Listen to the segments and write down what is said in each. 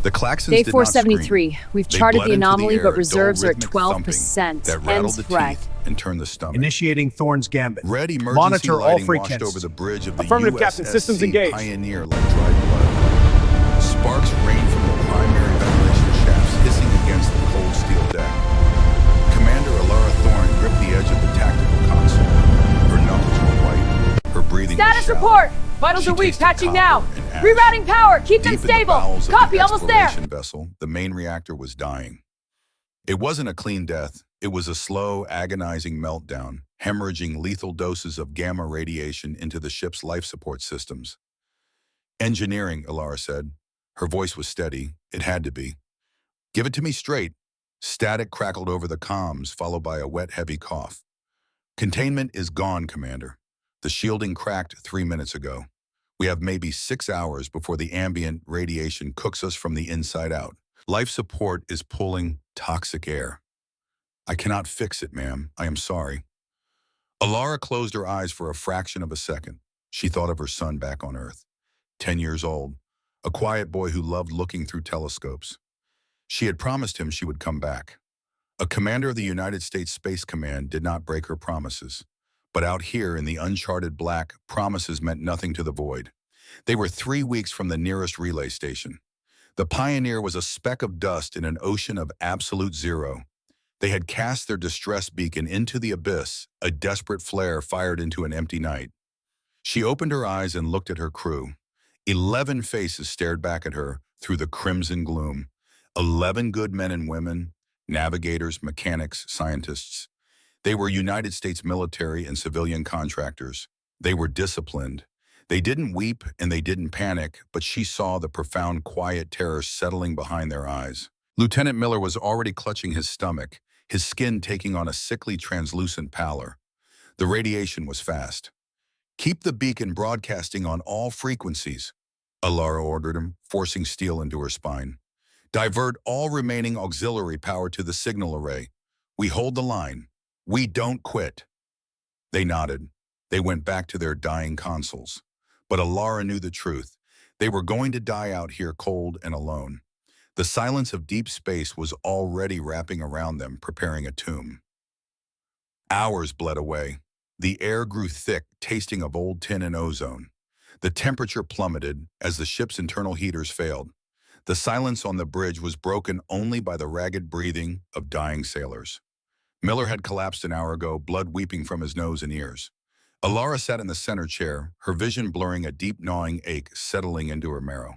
The Claxons Day did not scream. 473. We've They charted bled the into anomaly, air, but dull reserves are at rhythmic 12%. that rattled the threat. teeth and turned the stomach. Initiating Thorn's Gambit. Red emergency Monitor all lighting washed frequencies. over the bridge of the Affirmative, Captain. Systems engaged. Pioneer like dried blood. Sparks rained from the primary ventilation shafts, hissing against the cold steel deck. Commander Alara Thorne gripped the edge of the tactical console. Her knuckles were white. Her breathing was Status shallow. report! Vitals She are weak. tasted Patching copper now. and ash. Rerouting power. Keep them Deep in the stable. bowels of Copy. the Almost there. exploration vessel, the main reactor was dying. It wasn't a clean death. It was a slow, agonizing meltdown, hemorrhaging lethal doses of gamma radiation into the ship's life support systems. Engineering, Alara said. Her voice was steady. It had to be. Give it to me straight. Static crackled over the comms, followed by a wet, heavy cough. Containment is gone, Commander. The shielding cracked 3 minutes ago. We have maybe 6 hours before the ambient radiation cooks us from the inside out. Life support is pulling toxic air. I cannot fix it, ma'am. I am sorry. Alara closed her eyes for a fraction of a second. She thought of her son back on Earth, 10 years old, a quiet boy who loved looking through telescopes. She had promised him she would come back. A commander of the United States Space Command did not break her promises. But out here in the uncharted black, promises meant nothing to the void. They were 3 weeks from the nearest relay station. The Pioneer was a speck of dust in an ocean of absolute zero. They had cast their distress beacon into the abyss, a desperate flare fired into an empty night. She opened her eyes and looked at her crew. 11 faces stared back at her through the crimson gloom. 11 good men and women, navigators, mechanics, scientists. They were United States military and civilian contractors. They were disciplined. They didn't weep and they didn't panic, but she saw the profound quiet terror settling behind their eyes. Lieutenant Miller was already clutching his stomach, his skin taking on a sickly, translucent pallor. The radiation was fast. Keep the beacon broadcasting on all frequencies, Alara ordered him, forcing steel into her spine. Divert all remaining auxiliary power to the signal array. We hold the line. We don't quit. They nodded. They went back to their dying consoles. But Alara knew the truth. They were going to die out here cold and alone. The silence of deep space was already wrapping around them, preparing a tomb. Hours bled away. The air grew thick, tasting of old tin and ozone. The temperature plummeted as the ship's internal heaters failed. The silence on the bridge was broken only by the ragged breathing of dying sailors. Miller had collapsed an hour ago, blood weeping from his nose and ears. Alara sat in the center chair, her vision blurring, a deep gnawing ache settling into her marrow.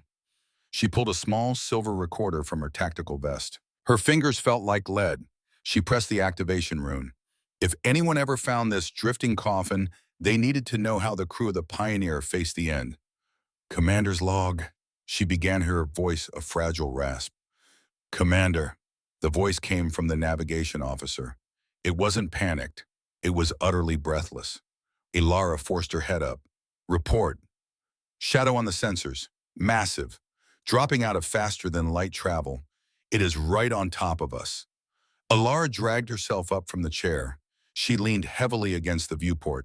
She pulled a small silver recorder from her tactical vest. Her fingers felt like lead. She pressed the activation rune. If anyone ever found this drifting coffin, they needed to know how the crew of the Pioneer faced the end. Commander's log. She began, her voice a fragile rasp. Commander. The voice came from the navigation officer. It wasn't panicked. It was utterly breathless. Alara forced her head up. Report. Shadow on the sensors. Massive. Dropping out of faster-than-light travel. It is right on top of us. Alara dragged herself up from the chair. She leaned heavily against the viewport.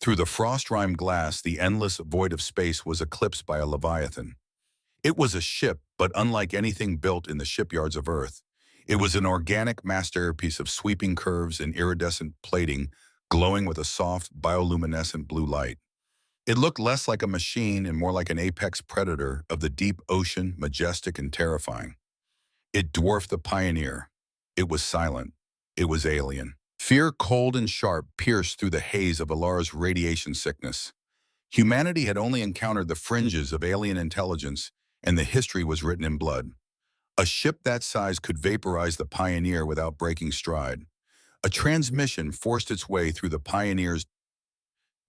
Through the frost-rimed glass, the endless void of space was eclipsed by a leviathan. It was a ship, but unlike anything built in the shipyards of Earth. It was an organic masterpiece of sweeping curves and iridescent plating, glowing with a soft, bioluminescent blue light. It looked less like a machine and more like an apex predator of the deep ocean, majestic and terrifying. It dwarfed the Pioneer. It was silent. It was alien. Fear, cold and sharp, pierced through the haze of Alara's radiation sickness. Humanity had only encountered the fringes of alien intelligence, and the history was written in blood. A ship that size could vaporize the Pioneer without breaking stride. A transmission forced its way through the Pioneer's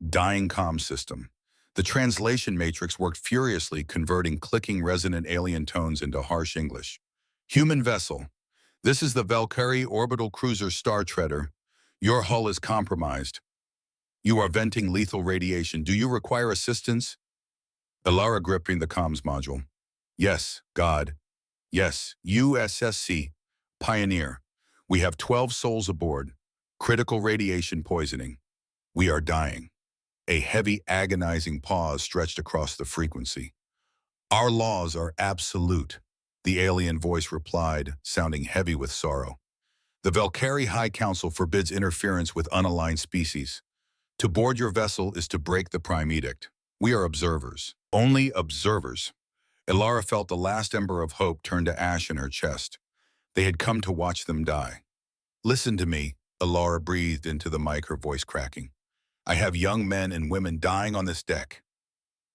dying comm system. The translation matrix worked furiously, converting clicking resonant alien tones into harsh English. Human vessel. This is the Valkyrie orbital cruiser Star Treader. Your hull is compromised. You are venting lethal radiation. Do you require assistance? Alara gripping the comms module. Yes, God. Yes, USSC, Pioneer. We have 12 souls aboard. Critical radiation poisoning. We are dying. A heavy, agonizing pause stretched across the frequency. Our laws are absolute. The alien voice replied, sounding heavy with sorrow. The Valkyrie High Council forbids interference with unaligned species. To board your vessel is to break the Prime Edict. We are observers. Only observers. Ilara felt the last ember of hope turn to ash in her chest. They had come to watch them die. Listen to me, Ilara breathed into the mic, her voice cracking. I have young men and women dying on this deck.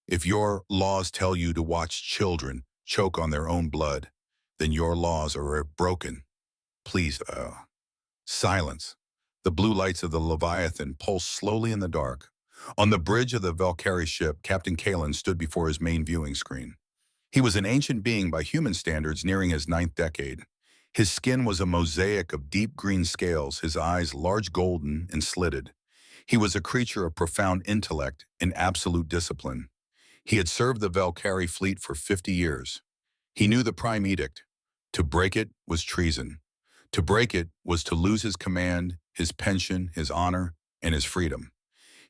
If your laws tell you to watch children choke on their own blood, then your laws are broken. Please, silence. The blue lights of the Leviathan pulsed slowly in the dark. On the bridge of the Valkyrie ship, Captain Kalen stood before his main viewing screen. He was an ancient being by human standards nearing his 9th decade. His skin was a mosaic of deep green scales, his eyes large golden and slitted. He was a creature of profound intellect and absolute discipline. He had served the Valkyrie fleet for 50 years. He knew the Prime Edict. To break it was treason. To break it was to lose his command, his pension, his honor, and his freedom.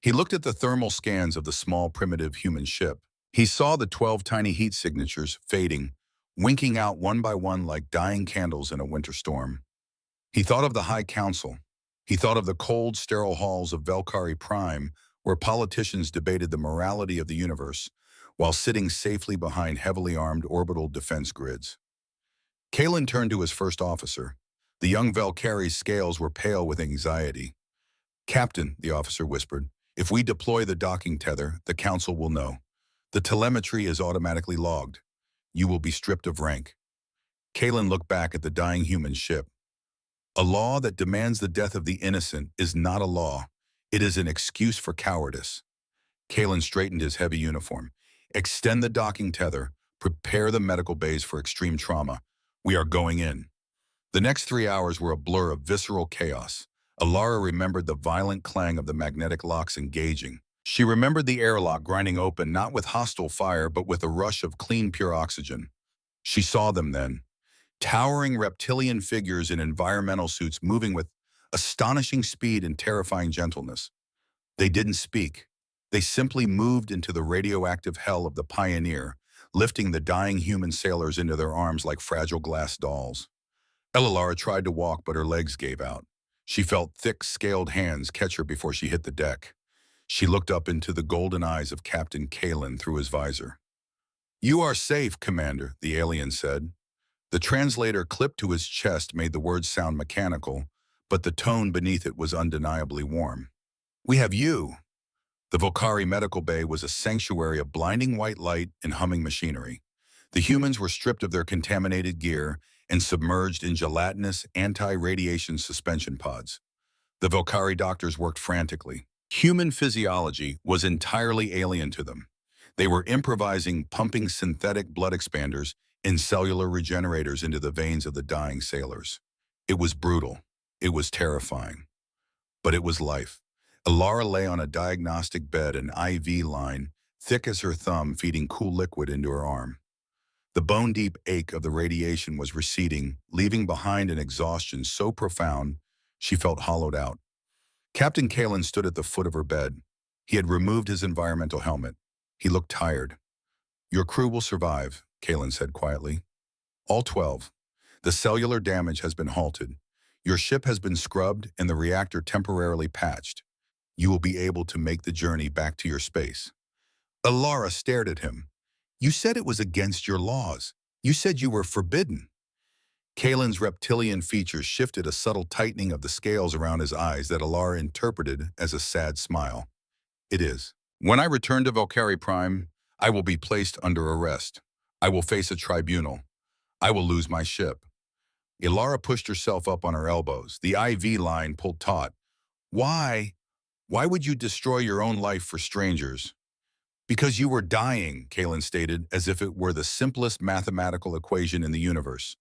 He looked at the thermal scans of the small, primitive human ship. He saw the 12 tiny heat signatures fading, winking out one by one like dying candles in a winter storm. He thought of the High Council. He thought of the cold, sterile halls of Valkyrie Prime, where politicians debated the morality of the universe, while sitting safely behind heavily armed orbital defense grids. Kalen turned to his first officer. The young Valkyrie's scales were pale with anxiety. Captain, the officer whispered, if we deploy the docking tether, the Council will know. The telemetry is automatically logged. You will be stripped of rank. Kalen looked back at the dying human ship. A law that demands the death of the innocent is not a law. It is an excuse for cowardice. Kalen straightened his heavy uniform. Extend the docking tether. Prepare the medical bays for extreme trauma. We are going in. The next 3 hours were a blur of visceral chaos. Ilara remembered the violent clang of the magnetic locks engaging. She remembered the airlock grinding open, not with hostile fire, but with a rush of clean, pure oxygen. She saw them then. Towering reptilian figures in environmental suits moving with astonishing speed and terrifying gentleness. They didn't speak. They simply moved into the radioactive hell of the Pioneer, lifting the dying human sailors into their arms like fragile glass dolls. Ilara tried to walk, but her legs gave out. She felt thick, scaled hands catch her before she hit the deck. She looked up into the golden eyes of Captain Kalen through his visor. You are safe, Commander, the alien said. The translator clipped to his chest made the words sound mechanical, but the tone beneath it was undeniably warm. We have you. The Valkyrie medical bay was a sanctuary of blinding white light and humming machinery. The humans were stripped of their contaminated gear and submerged in gelatinous anti-radiation suspension pods. The Valkyrie doctors worked frantically. Human physiology was entirely alien to them. They were improvising, pumping synthetic blood expanders and cellular regenerators into the veins of the dying sailors. It was brutal. It was terrifying. But it was life. Ilara lay on a diagnostic bed, an IV line, thick as her thumb, feeding cool liquid into her arm. The bone-deep ache of the radiation was receding, leaving behind an exhaustion so profound she felt hollowed out. Captain Kalen stood at the foot of her bed. He had removed his environmental helmet. He looked tired. Your crew will survive, Kalen said quietly. All 12. The cellular damage has been halted. Your ship has been scrubbed and the reactor temporarily patched. You will be able to make the journey back to your space. Ilara stared at him. You said it was against your laws. You said you were forbidden. Kalen's reptilian features shifted, a subtle tightening of the scales around his eyes that Ilara interpreted as a sad smile. It is. When I return to Valkyrie Prime, I will be placed under arrest. I will face a tribunal. I will lose my ship. Ilara pushed herself up on her elbows. The IV line pulled taut. Why? Why would you destroy your own life for strangers? Because you were dying, Kalen stated, as if it were the simplest mathematical equation in the universe.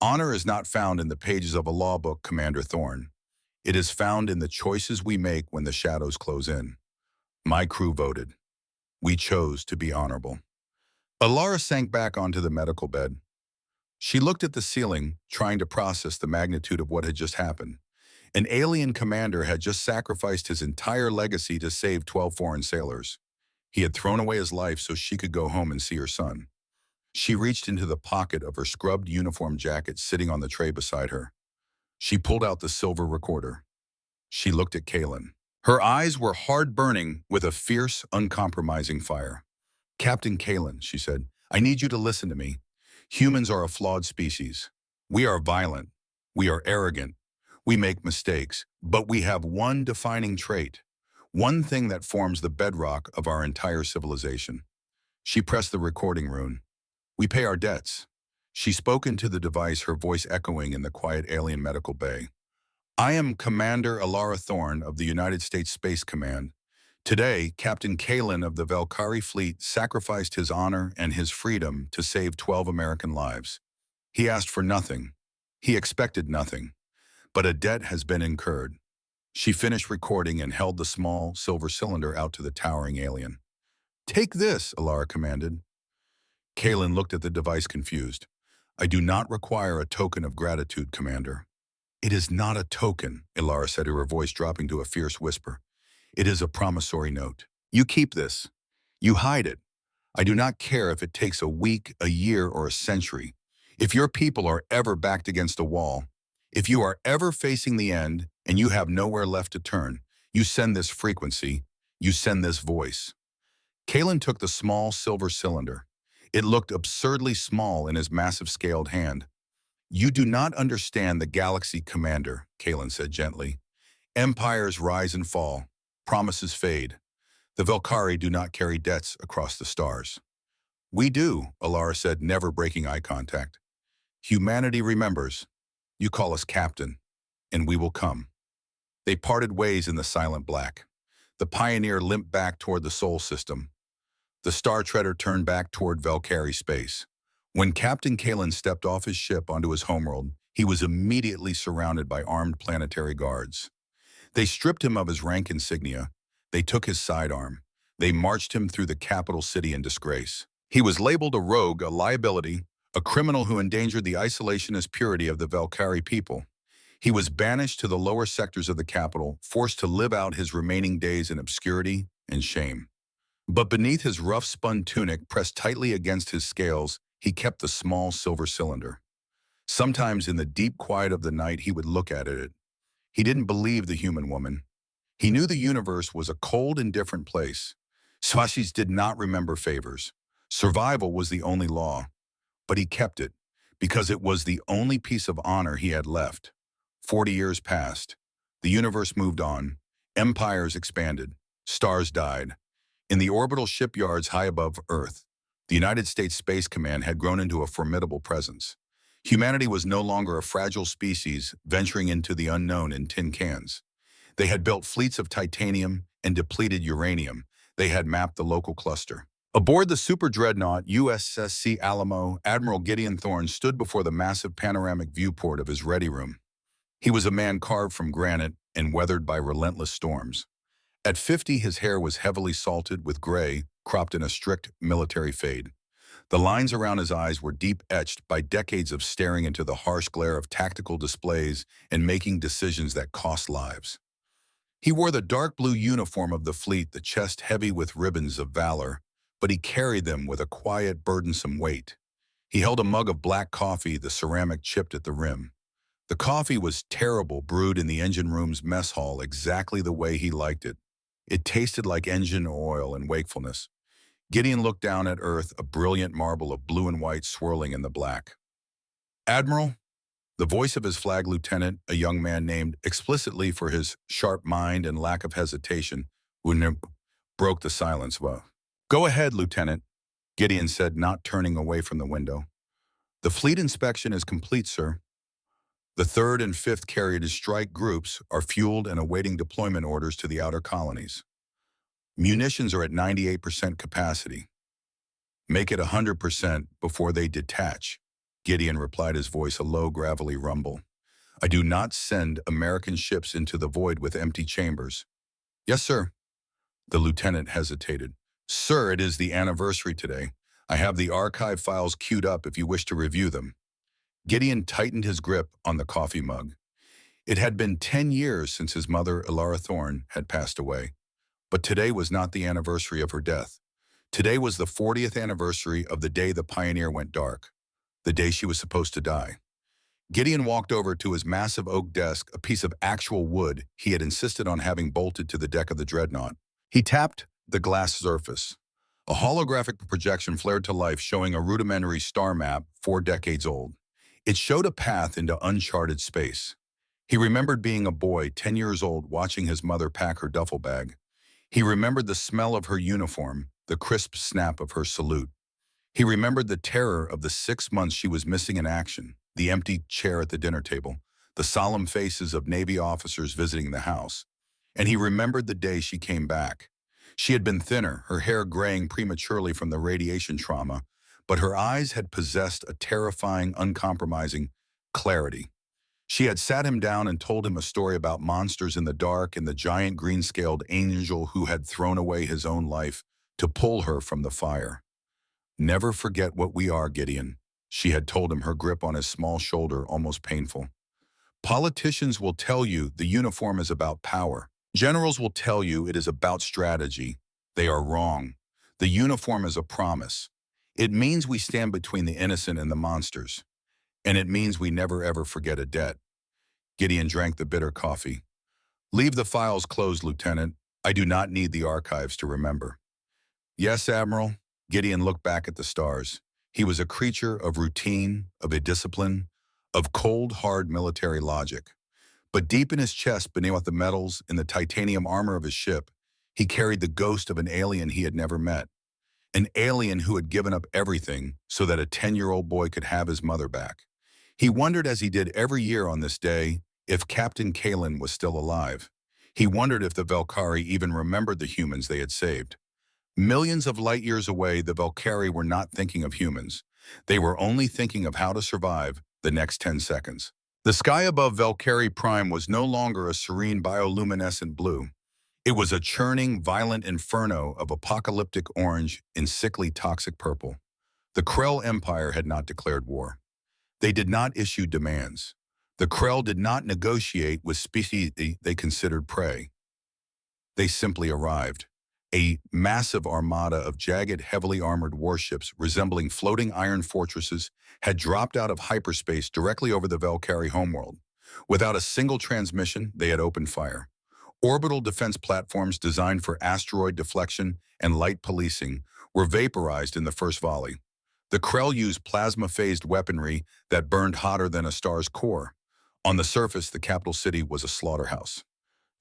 Honor is not found in the pages of a law book, Commander Thorne. It is found in the choices we make when the shadows close in. My crew voted. We chose to be honorable. Ilara sank back onto the medical bed. She looked at the ceiling, trying to process the magnitude of what had just happened. An alien commander had just sacrificed his entire legacy to save 12 foreign sailors. He had thrown away his life so she could go home and see her son. She reached into the pocket of her scrubbed uniform jacket sitting on the tray beside her. She pulled out the silver recorder. She looked at Kalen. Her eyes were hard-burning with a fierce, uncompromising fire. "Captain Kalen," she said, "I need you to listen to me. Humans are a flawed species. We are violent. We are arrogant. We make mistakes. But we have one defining trait, one thing that forms the bedrock of our entire civilization." She pressed the recording rune. "We pay our debts." She spoke into the device, her voice echoing in the quiet alien medical bay. "I am Commander Alara Thorne of the United States Space Command. Today, Captain Kalen of the Valkyrie fleet sacrificed his honor and his freedom to save 12 American lives. He asked for nothing. He expected nothing. But a debt has been incurred." She finished recording and held the small, silver cylinder out to the towering alien. "Take this," Alara commanded. Kalen looked at the device confused. "I do not require a token of gratitude, Commander." "It is not a token," Alara said, her voice dropping to a fierce whisper. "It is a promissory note. You keep this. You hide it. I do not care if it takes a week, a year, or a century. If your people are ever backed against a wall, if you are ever facing the end and you have nowhere left to turn, you send this frequency, you send this voice." Kalen took the small silver cylinder. It looked absurdly small in his massive scaled hand. "You do not understand the galaxy, Commander," Kalen said gently. "Empires rise and fall. Promises fade. The Valkyrie do not carry debts across the stars." "We do," Alara said, never breaking eye contact. "Humanity remembers. You call us captain, and we will come." They parted ways in the silent black. The Pioneer limped back toward the Sol system. The Star Treader turned back toward Valkyrie space. When Captain Kalen stepped off his ship onto his homeworld, he was immediately surrounded by armed planetary guards. They stripped him of his rank insignia. They took his sidearm. They marched him through the capital city in disgrace. He was labeled a rogue, a liability, a criminal who endangered the isolationist purity of the Valkyrie people. He was banished to the lower sectors of the capital, forced to live out his remaining days in obscurity and shame. But beneath his rough-spun tunic, pressed tightly against his scales, he kept the small silver cylinder. Sometimes in the deep quiet of the night, he would look at it. He didn't believe the human woman. He knew the universe was a cold, indifferent place. Species did not remember favors. Survival was the only law. But he kept it, because it was the only piece of honor he had left. 40 years passed. The universe moved on. Empires expanded. Stars died. In the orbital shipyards high above Earth, the United States Space Command had grown into a formidable presence. Humanity was no longer a fragile species venturing into the unknown in tin cans. They had built fleets of titanium and depleted uranium. They had mapped the local cluster. Aboard the super dreadnought USS Alamo, Admiral Gideon Thorne stood before the massive panoramic viewport of his ready room. He was a man carved from granite and weathered by relentless storms. At 50, his hair was heavily salted with gray, cropped in a strict military fade. The lines around his eyes were deep etched by decades of staring into the harsh glare of tactical displays and making decisions that cost lives. He wore the dark blue uniform of the fleet, the chest heavy with ribbons of valor, but he carried them with a quiet, burdensome weight. He held a mug of black coffee, the ceramic chipped at the rim. The coffee was terrible, brewed in the engine room's mess hall exactly the way he liked it. It tasted like engine oil and wakefulness. Gideon looked down at Earth, a brilliant marble of blue and white swirling in the black. "Admiral," the voice of his flag lieutenant, a young man named explicitly for his sharp mind and lack of hesitation, who broke the silence. "Well, go ahead, Lieutenant," Gideon said, not turning away from the window. "The fleet inspection is complete, sir. The 3rd and 5th carrier strike groups are fueled and awaiting deployment orders to the outer colonies. Munitions are at 98% capacity. Make it 100% before they detach," Gideon replied, his voice a low, gravelly rumble. "I do not send American ships into the void with empty chambers." "Yes, sir." The lieutenant hesitated. "Sir, it is the anniversary today. I have the archive files queued up if you wish to review them." Gideon tightened his grip on the coffee mug. It had been 10 years since his mother, Alara Thorne, had passed away. But today was not the anniversary of her death. Today was the 40th anniversary of the day the Pioneer went dark, the day she was supposed to die. Gideon walked over to his massive oak desk, a piece of actual wood he had insisted on having bolted to the deck of the dreadnought. He tapped the glass surface. A holographic projection flared to life, showing a rudimentary star map 4 decades old. It showed a path into uncharted space. He remembered being a boy, 10 years old, watching his mother pack her duffel bag. He remembered the smell of her uniform, the crisp snap of her salute. He remembered the terror of the 6 months she was missing in action, the empty chair at the dinner table, the solemn faces of Navy officers visiting the house. And he remembered the day she came back. She had been thinner, her hair graying prematurely from the radiation trauma, but her eyes had possessed a terrifying, uncompromising clarity. She had sat him down and told him a story about monsters in the dark and the giant green-scaled angel who had thrown away his own life to pull her from the fire. "Never forget what we are, Gideon," she had told him, her grip on his small shoulder almost painful. "Politicians will tell you the uniform is about power. Generals will tell you it is about strategy. They are wrong. The uniform is a promise. It means we stand between the innocent and the monsters. And it means we never ever forget a debt." Gideon drank the bitter coffee. "Leave the files closed, Lieutenant. I do not need the archives to remember." "Yes, Admiral." Gideon looked back at the stars. He was a creature of routine, of a discipline, of cold, hard military logic. But deep in his chest, beneath the metals in the titanium armor of his ship, he carried the ghost of an alien he had never met. An alien who had given up everything so that a 10-year-old boy could have his mother back. He wondered, as he did every year on this day, if Captain Kalin was still alive. He wondered if the Valkyrie even remembered the humans they had saved. Millions of light years away, the Valkyrie were not thinking of humans. They were only thinking of how to survive the next 10 seconds. The sky above Valkyrie Prime was no longer a serene bioluminescent blue. It was a churning, violent inferno of apocalyptic orange and sickly toxic purple. The Krell Empire had not declared war. They did not issue demands. The Krell did not negotiate with species they considered prey. They simply arrived. A massive armada of jagged, heavily armored warships resembling floating iron fortresses had dropped out of hyperspace directly over the Valkyrie homeworld. Without a single transmission, they had opened fire. Orbital defense platforms designed for asteroid deflection and light policing were vaporized in the first volley. The Krell used plasma-phased weaponry that burned hotter than a star's core. On the surface, the capital city was a slaughterhouse.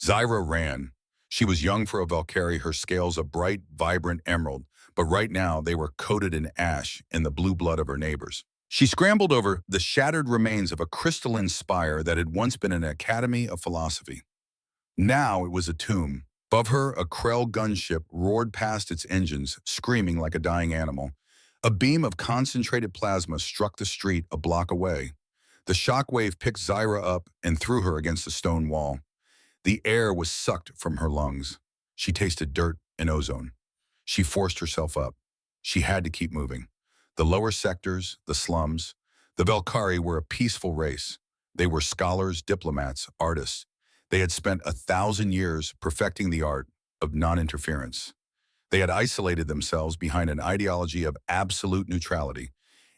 Zyra ran. She was young for a Valkyrie, her scales a bright, vibrant emerald, but right now they were coated in ash and the blue blood of her neighbors. She scrambled over the shattered remains of a crystalline spire that had once been an academy of philosophy. Now it was a tomb. Above her, a Krell gunship roared past its engines, screaming like a dying animal. A beam of concentrated plasma struck the street a block away. The shockwave picked Zyra up and threw her against a stone wall. The air was sucked from her lungs. She tasted dirt and ozone. She forced herself up. She had to keep moving. The lower sectors, the slums, the Valkyrie were a peaceful race. They were scholars, diplomats, artists. They had spent 1,000 years perfecting the art of non-interference. They had isolated themselves behind an ideology of absolute neutrality,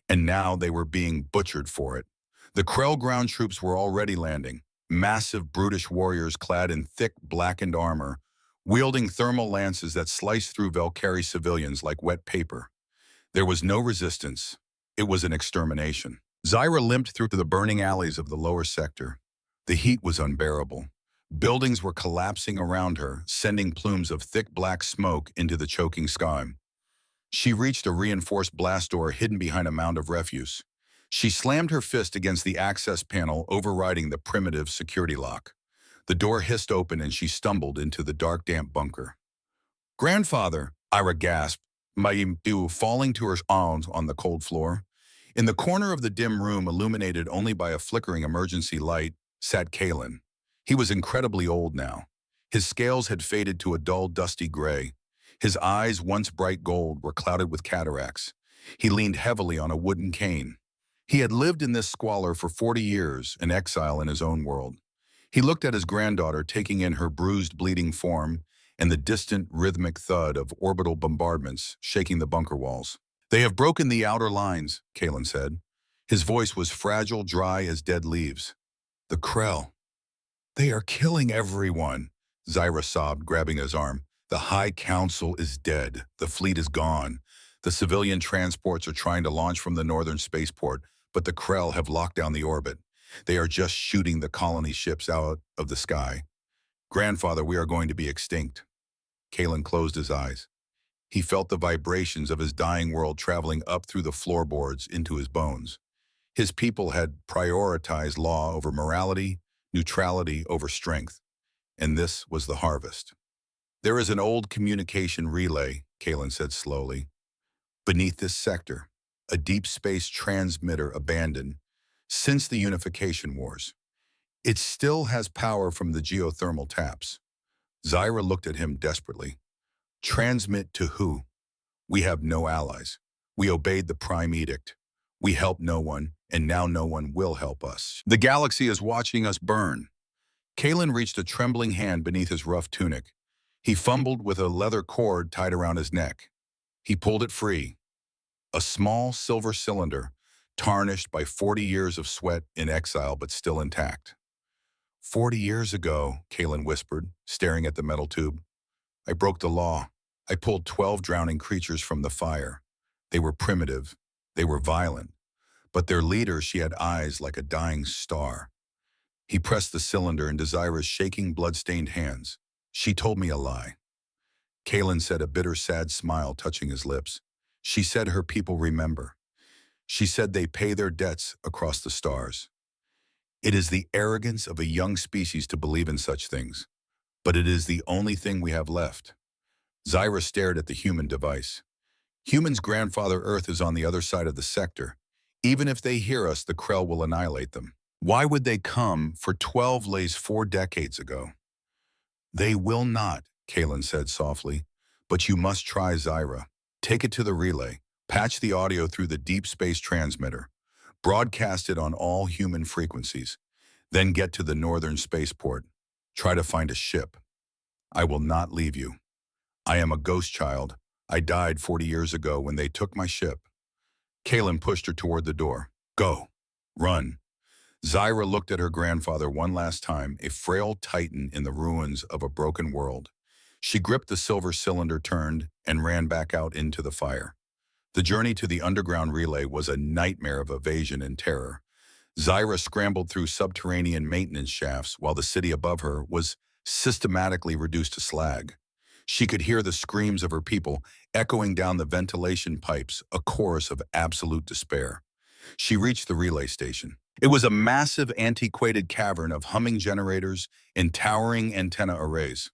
and now they were being butchered for it. The Krell ground troops were already landing. Massive, brutish warriors clad in thick, blackened armor, wielding thermal lances that sliced through Valkyrie civilians like wet paper. There was no resistance. It was an extermination. Zyra limped through the burning alleys of the lower sector. The heat was unbearable. Buildings were collapsing around her, sending plumes of thick black smoke into the choking sky. She reached a reinforced blast door hidden behind a mound of refuse. She slammed her fist against the access panel, overriding the primitive security lock. The door hissed open and she stumbled into the dark, damp bunker. "Grandfather," Ira gasped, falling to her arms on the cold floor. In the corner of the dim room, illuminated only by a flickering emergency light, sat Kalin. He was incredibly old now. His scales had faded to a dull, dusty gray. His eyes, once bright gold, were clouded with cataracts. He leaned heavily on a wooden cane. He had lived in this squalor for 40 years, an exile in his own world. He looked at his granddaughter, taking in her bruised, bleeding form, and the distant, rhythmic thud of orbital bombardments shaking the bunker walls. "They have broken the outer lines," Kalen said. His voice was fragile, dry as dead leaves. "The Krell. They are killing everyone," Zyra sobbed, grabbing his arm. "The High Council is dead. The fleet is gone. The civilian transports are trying to launch from the northern spaceport, but the Krell have locked down the orbit. They are just shooting the colony ships out of the sky. Grandfather, we are going to be extinct." Kalen closed his eyes. He felt the vibrations of his dying world traveling up through the floorboards into his bones. His people had prioritized law over morality, neutrality over strength, and this was the harvest. "There is an old communication relay," Kalen said slowly, "beneath this sector, a deep space transmitter abandoned since the unification wars. It still has power from the geothermal taps." Zyra looked at him desperately. "Transmit to who? We have no allies. We obeyed the Prime Edict. We helped no one, and now no one will help us. The galaxy is watching us burn." Kalen reached a trembling hand beneath his rough tunic. He fumbled with a leather cord tied around his neck. He pulled it free. A small silver cylinder, tarnished by 40 years of sweat in exile but still intact. "40 years ago," Kalen whispered, staring at the metal tube, "I broke the law. I pulled 12 drowning creatures from the fire. They were primitive. They were violent. But their leader, she had eyes like a dying star." He pressed the cylinder into Zyra's shaking, blood-stained hands. "She told me a lie." Kalen said, a bitter, sad smile touching his lips. "She said her people remember. She said they pay their debts across the stars. It is the arrogance of a young species to believe in such things, but it is the only thing we have left." Zyra stared at the human device. "Humans' grandfather Earth is on the other side of the sector. Even if they hear us, the Krell will annihilate them. Why would they come for 12 lays 4 decades ago?" "They will not," Kalen said softly. "But you must try, Zyra. Take it to the relay. Patch the audio through the deep space transmitter. Broadcast it on all human frequencies. Then get to the northern spaceport. Try to find a ship. I will not leave you. I am a ghost child. I died 40 years ago when they took my ship." Kalen pushed her toward the door. "Go. Run." Zyra looked at her grandfather one last time, a frail titan in the ruins of a broken world. She gripped the silver cylinder, turned, and ran back out into the fire. The journey to the underground relay was a nightmare of evasion and terror. Zyra scrambled through subterranean maintenance shafts while the city above her was systematically reduced to slag. She could hear the screams of her people echoing down the ventilation pipes, a chorus of absolute despair. She reached the relay station. It was a massive, antiquated cavern of humming generators and towering antenna arrays.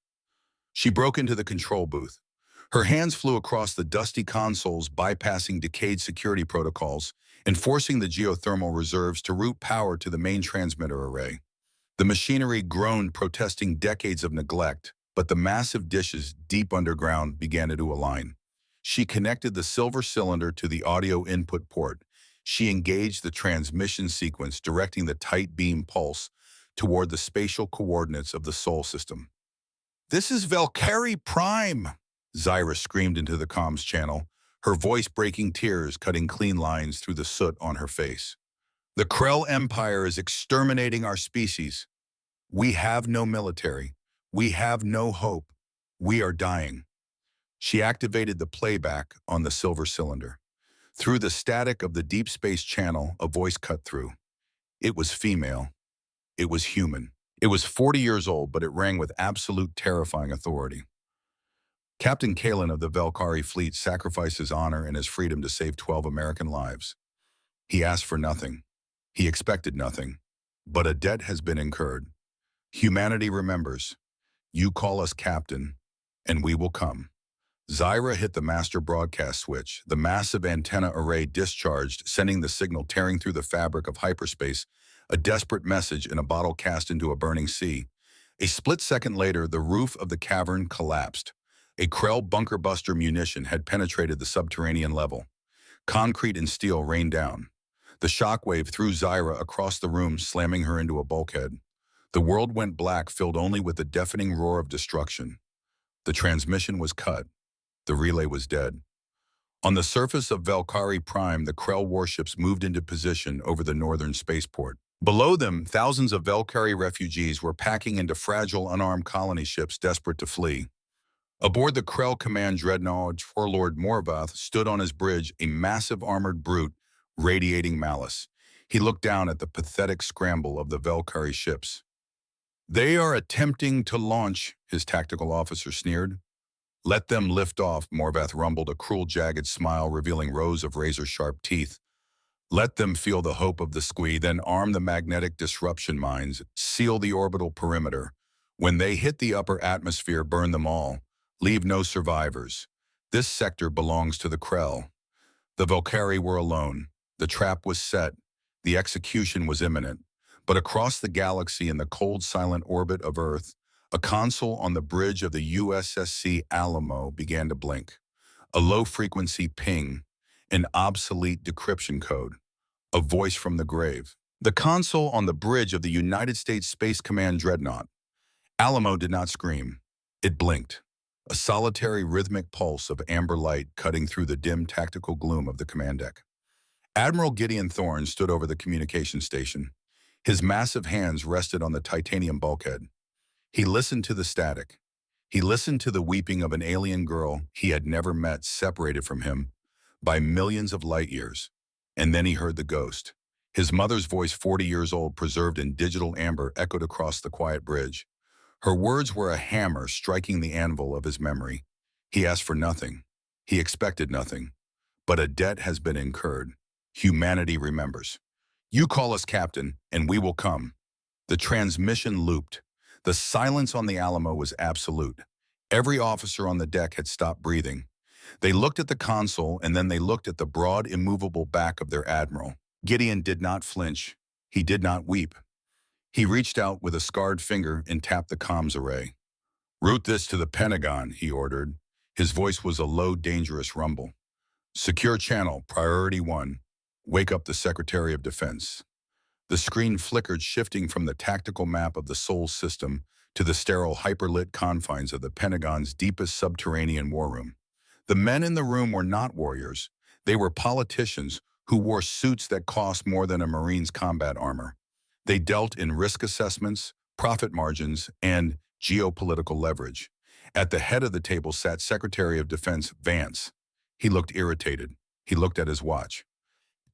She broke into the control booth. Her hands flew across the dusty consoles, bypassing decayed security protocols and forcing the geothermal reserves to route power to the main transmitter array. The machinery groaned, protesting decades of neglect, but the massive dishes deep underground began to align. She connected the silver cylinder to the audio input port. She engaged the transmission sequence, directing the tight beam pulse toward the spatial coordinates of the Sol system. "This is Valkyrie Prime!" Zyra screamed into the comms channel, her voice breaking tears, cutting clean lines through the soot on her face. "The Krell Empire is exterminating our species. We have no military. We have no hope. We are dying." She activated the playback on the silver cylinder. Through the static of the deep space channel, a voice cut through. It was female. It was human. It was 40 years old, but it rang with absolute terrifying authority. "Captain Kalen of the Valkyrie fleet sacrificed his honor and his freedom to save 12 American lives. He asked for nothing. He expected nothing. But a debt has been incurred. Humanity remembers. You call us captain, and we will come." Zyra hit the master broadcast switch. The massive antenna array discharged, sending the signal tearing through the fabric of hyperspace, a desperate message in a bottle cast into a burning sea. A split second later, the roof of the cavern collapsed. A Krell bunker buster munition had penetrated the subterranean level. Concrete and steel rained down. The shockwave threw Zyra across the room, slamming her into a bulkhead. The world went black, filled only with the deafening roar of destruction. The transmission was cut. The relay was dead. On the surface of Valkyrie Prime, the Krell warships moved into position over the northern spaceport. Below them, thousands of Valkyrie refugees were packing into fragile, unarmed colony ships desperate to flee. Aboard the Krell Command Dreadnought, Warlord Morvath stood on his bridge, a massive armored brute radiating malice. He looked down at the pathetic scramble of the Valkyrie ships. "They are attempting to launch," his tactical officer sneered. "Let them lift off," Morvath rumbled, a cruel, jagged smile revealing rows of razor-sharp teeth. "Let them feel the hope of the squee, then arm the magnetic disruption mines, seal the orbital perimeter. When they hit the upper atmosphere, burn them all. Leave no survivors. This sector belongs to the Krell." The Valkyrie were alone. The trap was set. The execution was imminent. But across the galaxy in the cold, silent orbit of Earth, a console on the bridge of the USSC Alamo began to blink. A low-frequency ping, an obsolete decryption code, a voice from the grave. The console on the bridge of the United States Space Command Dreadnought. Alamo did not scream. It blinked. A solitary rhythmic pulse of amber light cutting through the dim tactical gloom of the command deck. Admiral Gideon Thorne stood over the communication station. His massive hands rested on the titanium bulkhead. He listened to the static. He listened to the weeping of an alien girl he had never met, separated from him by millions of light years. And then he heard the ghost. His mother's voice, 40 years old, preserved in digital amber, echoed across the quiet bridge. Her words were a hammer striking the anvil of his memory. He asked for nothing. He expected nothing. But a debt has been incurred. Humanity remembers. "You call us, Captain, and we will come." The transmission looped. The silence on the Alamo was absolute. Every officer on the deck had stopped breathing. They looked at the console, and then they looked at the broad, immovable back of their admiral. Gideon did not flinch. He did not weep. He reached out with a scarred finger and tapped the comms array. "Route this to the Pentagon," he ordered. His voice was a low, dangerous rumble. "Secure channel, priority 1. Wake up the Secretary of Defense." The screen flickered, shifting from the tactical map of the Sol system to the sterile, hyperlit confines of the Pentagon's deepest subterranean war room. The men in the room were not warriors. They were politicians who wore suits that cost more than a Marine's combat armor. They dealt in risk assessments, profit margins, and geopolitical leverage. At the head of the table sat Secretary of Defense Vance. He looked irritated. He looked at his watch.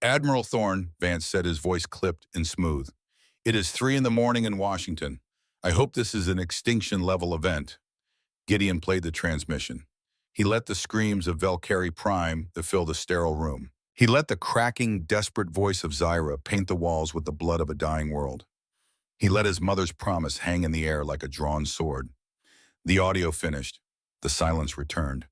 "Admiral Thorne," Vance said, his voice clipped and smooth. "It is 3 a.m. in Washington. I hope this is an extinction-level event." Gideon played the transmission. He let the screams of Valkyrie Prime fill the sterile room. He let the cracking, desperate voice of Zyra paint the walls with the blood of a dying world. He let his mother's promise hang in the air like a drawn sword. The audio finished. The silence returned.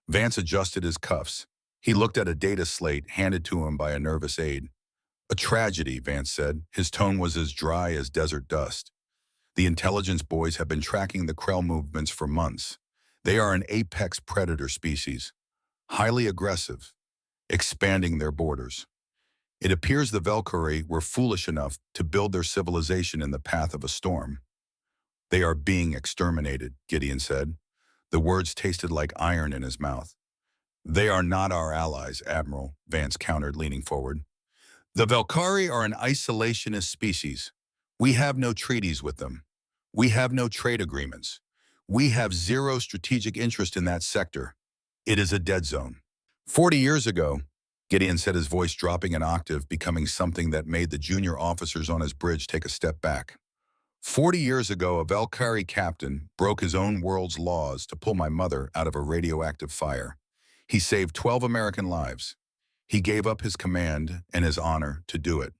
Vance adjusted his cuffs. He looked at a data slate handed to him by a nervous aide. "A tragedy," Vance said. His tone was as dry as desert dust. "The intelligence boys have been tracking the Krell movements for months. They are an apex predator species, highly aggressive, expanding their borders. It appears the Valkyrie were foolish enough to build their civilization in the path of a storm." "They are being exterminated," Gideon said. The words tasted like iron in his mouth. "They are not our allies, Admiral," Vance countered, leaning forward. "The Valkyrie are an isolationist species. We have no treaties with them. We have no trade agreements. We have zero strategic interest in that sector. It is a dead zone." 40 years ago, Gideon said, his voice dropping an octave, becoming something that made the junior officers on his bridge take a step back. 40 years ago, a Valkyrie captain broke his own world's laws to pull my mother out of a radioactive fire. He saved 12 American lives. He gave up his command and his honor to do it.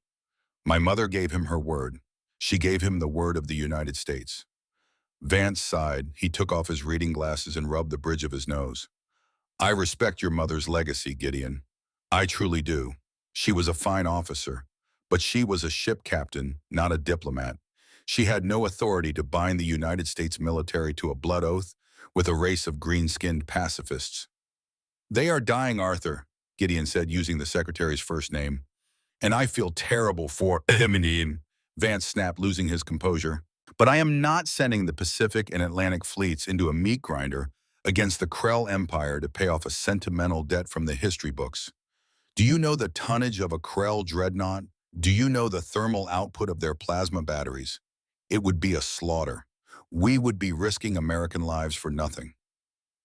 My mother gave him her word. She gave him the word of the United States." Vance sighed. He took off his reading glasses and rubbed the bridge of his nose. "I respect your mother's legacy, Gideon. I truly do. She was a fine officer, but she was a ship captain, not a diplomat. She had no authority to bind the United States military to a blood oath with a race of green-skinned pacifists." "They are dying, Arthur," Gideon said, using the secretary's first name. "And I feel terrible for him," Vance snapped, losing his composure. "But I am not sending the Pacific and Atlantic fleets into a meat grinder against the Krell Empire to pay off a sentimental debt from the history books. Do you know the tonnage of a Krell dreadnought? Do you know the thermal output of their plasma batteries? It would be a slaughter. We would be risking American lives for nothing.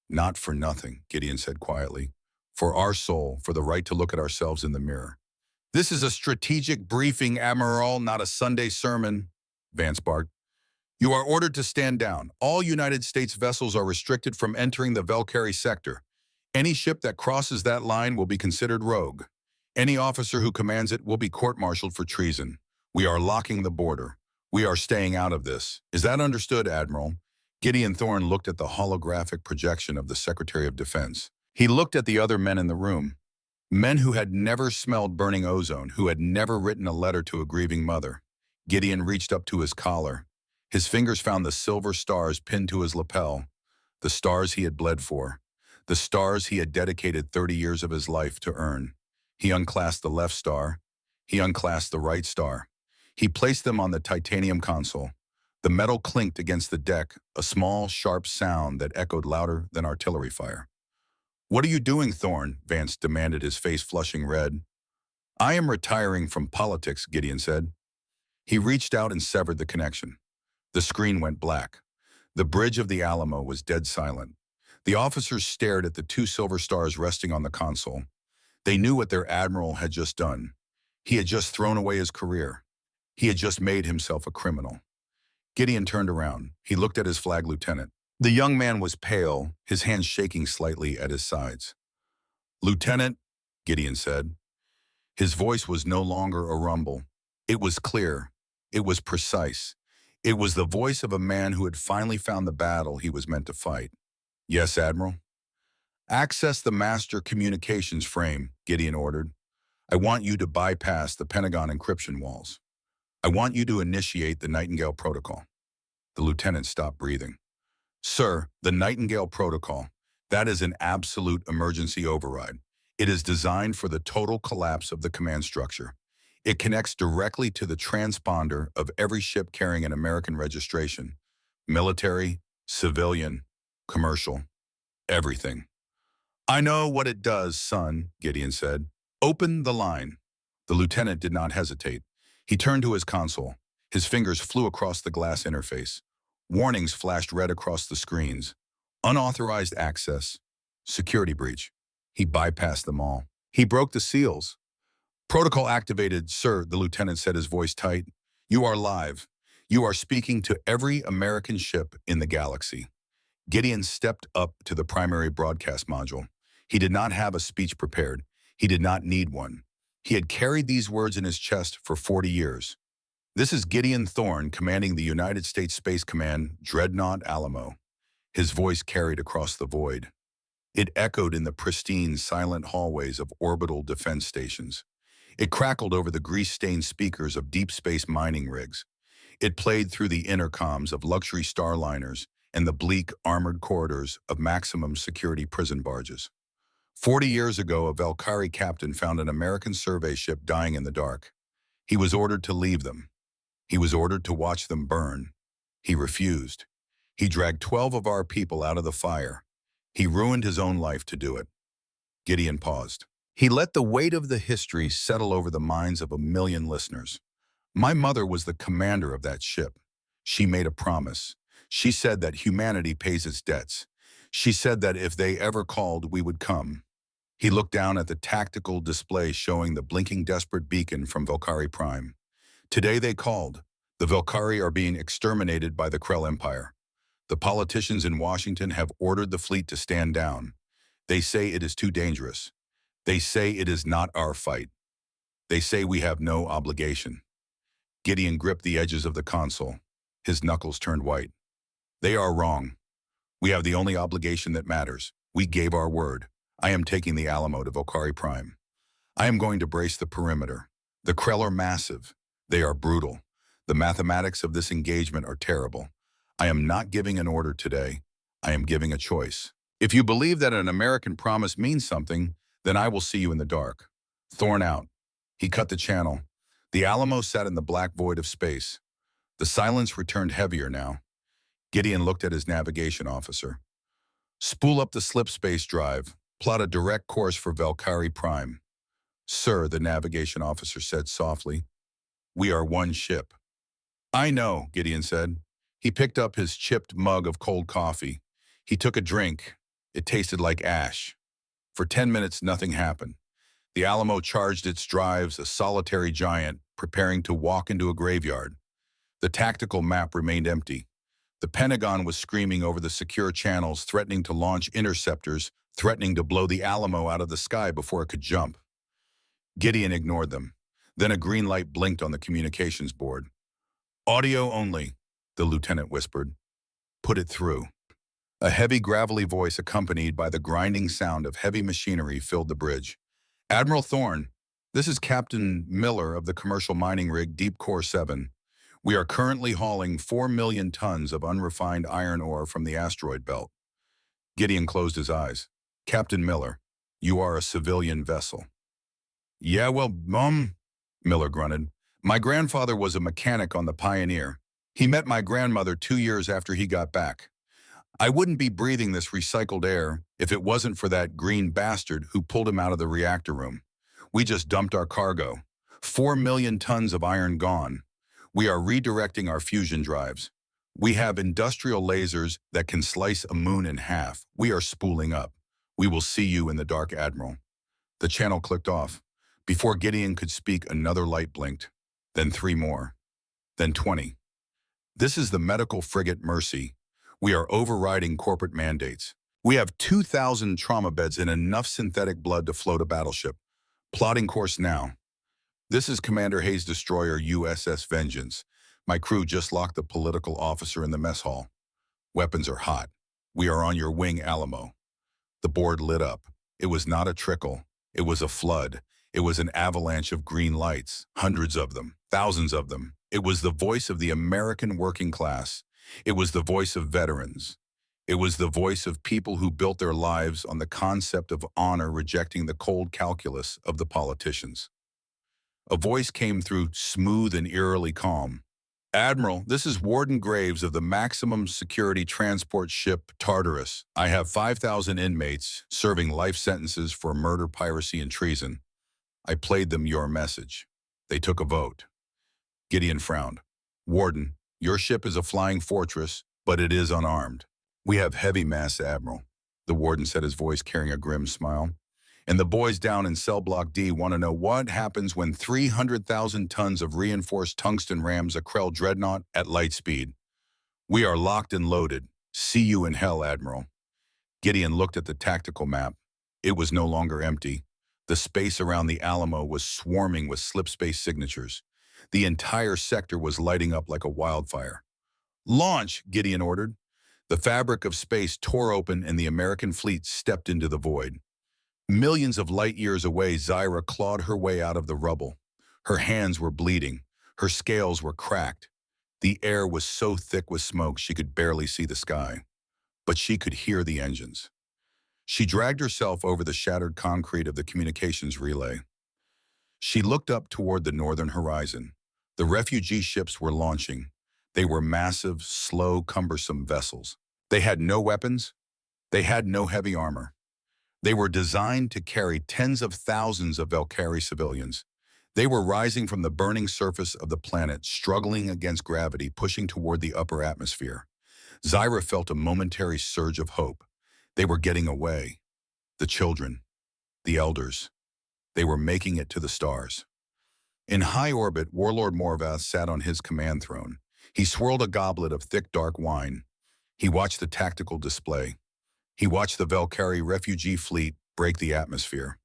Not for nothing, Gideon said quietly. For our soul, for the right to look at ourselves in the mirror. This is a strategic briefing, Admiral, not a Sunday sermon, Vance barked. You are ordered to stand down. All United States vessels are restricted from entering the Valkyrie sector. Any ship that crosses that line will be considered rogue. Any officer who commands it will be court-martialed for treason. We are locking the border. We are staying out of this. Is that understood, Admiral? Gideon Thorne looked at the holographic projection of the Secretary of Defense. He looked at the other men in the room. Men who had never smelled burning ozone, who had never written a letter to a grieving mother. Gideon reached up to his collar. His fingers found the silver stars pinned to his lapel, the stars he had bled for, the stars he had dedicated 30 years of his life to earn. He unclasped the left star. He unclasped the right star. He placed them on the titanium console. The metal clinked against the deck, a small, sharp sound that echoed louder than artillery fire. What are you doing, Thorne? Vance demanded, his face flushing red. I am retiring from politics, Gideon said. He reached out and severed the connection. The screen went black. The bridge of the Alamo was dead silent. The officers stared at the two silver stars resting on the console. They knew what their admiral had just done. He had just thrown away his career. He had just made himself a criminal. Gideon turned around. He looked at his flag lieutenant. The young man was pale, his hands shaking slightly at his sides. Lieutenant, Gideon said. His voice was no longer a rumble. It was clear. It was precise. It was the voice of a man who had finally found the battle he was meant to fight. Yes, Admiral? Access the master communications frame, Gideon ordered. I want you to bypass the Pentagon encryption walls. I want you to initiate the Nightingale Protocol. The lieutenant stopped breathing. Sir, the Nightingale Protocol, that is an absolute emergency override. It is designed for the total collapse of the command structure. It connects directly to the transponder of every ship carrying an American registration. Military, civilian, commercial, everything. I know what it does, son, Gideon said. Open the line. The lieutenant did not hesitate. He turned to his console. His fingers flew across the glass interface. Warnings flashed red across the screens. Unauthorized access. Security breach. He bypassed them all. He broke the seals. Protocol activated, sir, the lieutenant said, his voice tight. You are live. You are speaking to every American ship in the galaxy. Gideon stepped up to the primary broadcast module. He did not have a speech prepared. He did not need one. He had carried these words in his chest for 40 years. This is Gideon Thorne commanding the United States Space Command, Dreadnought Alamo. His voice carried across the void. It echoed in the pristine, silent hallways of orbital defense stations. It crackled over the grease-stained speakers of deep space mining rigs. It played through the intercoms of luxury starliners and the bleak, armored corridors of maximum security prison barges. 40 years ago, a Valkyrie captain found an American survey ship dying in the dark. He was ordered to leave them. He was ordered to watch them burn. He refused. He dragged 12 of our people out of the fire. He ruined his own life to do it. Gideon paused. He let the weight of the history settle over the minds of a million listeners. My mother was the commander of that ship. She made a promise. She said that humanity pays its debts. She said that if they ever called, we would come. He looked down at the tactical display showing the blinking desperate beacon from Valkyrie Prime. Today they called. The Valkyrie are being exterminated by the Krell Empire. The politicians in Washington have ordered the fleet to stand down. They say it is too dangerous. They say it is not our fight. They say we have no obligation. Gideon gripped the edges of the console. His knuckles turned white. They are wrong. We have the only obligation that matters. We gave our word. I am taking the Alamo to Valkyrie Prime. I am going to brace the perimeter. The Krell are massive. They are brutal. The mathematics of this engagement are terrible. I am not giving an order today. I am giving a choice. If you believe that an American promise means something, then I will see you in the dark. Thorne out. He cut the channel. The Alamo sat in the black void of space. The silence returned heavier now. Gideon looked at his navigation officer. Spool up the slip space drive. Plot a direct course for Valkyrie Prime. Sir, the navigation officer said softly, we are one ship. I know, Gideon said. He picked up his chipped mug of cold coffee. He took a drink. It tasted like ash. For 10 minutes, nothing happened. The Alamo charged its drives, a solitary giant, preparing to walk into a graveyard. The tactical map remained empty. The Pentagon was screaming over the secure channels, threatening to launch interceptors, threatening to blow the Alamo out of the sky before it could jump. Gideon ignored them. Then a green light blinked on the communications board. Audio only, the lieutenant whispered. Put it through. A heavy, gravelly voice accompanied by the grinding sound of heavy machinery filled the bridge. Admiral Thorne, this is Captain Miller of the commercial mining rig Deep Core 7. We are currently hauling 4 million tons of unrefined iron ore from the asteroid belt. Gideon closed his eyes. Captain Miller, you are a civilian vessel. Yeah, well, Miller grunted. My grandfather was a mechanic on the Pioneer. He met my grandmother 2 years after he got back. I wouldn't be breathing this recycled air if it wasn't for that green bastard who pulled him out of the reactor room. We just dumped our cargo. 4 million tons of iron gone. We are redirecting our fusion drives. We have industrial lasers that can slice a moon in half. We are spooling up. We will see you in the dark, Admiral. The channel clicked off. Before Gideon could speak, another light blinked. Then 3 more. Then 20. This is the medical frigate Mercy. We are overriding corporate mandates. We have 2,000 trauma beds and enough synthetic blood to float a battleship. Plotting course now. This is Commander Hayes' destroyer USS Vengeance. My crew just locked the political officer in the mess hall. Weapons are hot. We are on your wing, Alamo. The board lit up. It was not a trickle. It was a flood. It was an avalanche of green lights, hundreds of them, thousands of them. It was the voice of the American working class. It was the voice of veterans. It was the voice of people who built their lives on the concept of honor, rejecting the cold calculus of the politicians. A voice came through, smooth and eerily calm. Admiral, this is Warden Graves of the maximum security transport ship Tartarus. I have 5,000 inmates serving life sentences for murder, piracy, and treason. I played them your message. They took a vote. Gideon frowned. Warden, your ship is a flying fortress, but it is unarmed. We have heavy mass, Admiral, the warden said, his voice carrying a grim smile. And the boys down in Cell Block D want to know what happens when 300,000 tons of reinforced tungsten rams a Krell dreadnought at light speed. We are locked and loaded. See you in hell, Admiral. Gideon looked at the tactical map. It was no longer empty. The space around the Alamo was swarming with slipspace signatures. The entire sector was lighting up like a wildfire. Launch, Gideon ordered. The fabric of space tore open and the American fleet stepped into the void. Millions of light years away, Zyra clawed her way out of the rubble. Her hands were bleeding. Her scales were cracked. The air was so thick with smoke she could barely see the sky. But she could hear the engines. She dragged herself over the shattered concrete of the communications relay. She looked up toward the northern horizon. The refugee ships were launching. They were massive, slow, cumbersome vessels. They had no weapons. They had no heavy armor. They were designed to carry tens of thousands of Valkyrie civilians. They were rising from the burning surface of the planet, struggling against gravity, pushing toward the upper atmosphere. Zyra felt a momentary surge of hope. They were getting away. The children, the elders, they were making it to the stars. In high orbit, Warlord Morvath sat on his command throne. He swirled a goblet of thick, dark wine. He watched the tactical display. He watched the Valkyrie refugee fleet break the atmosphere.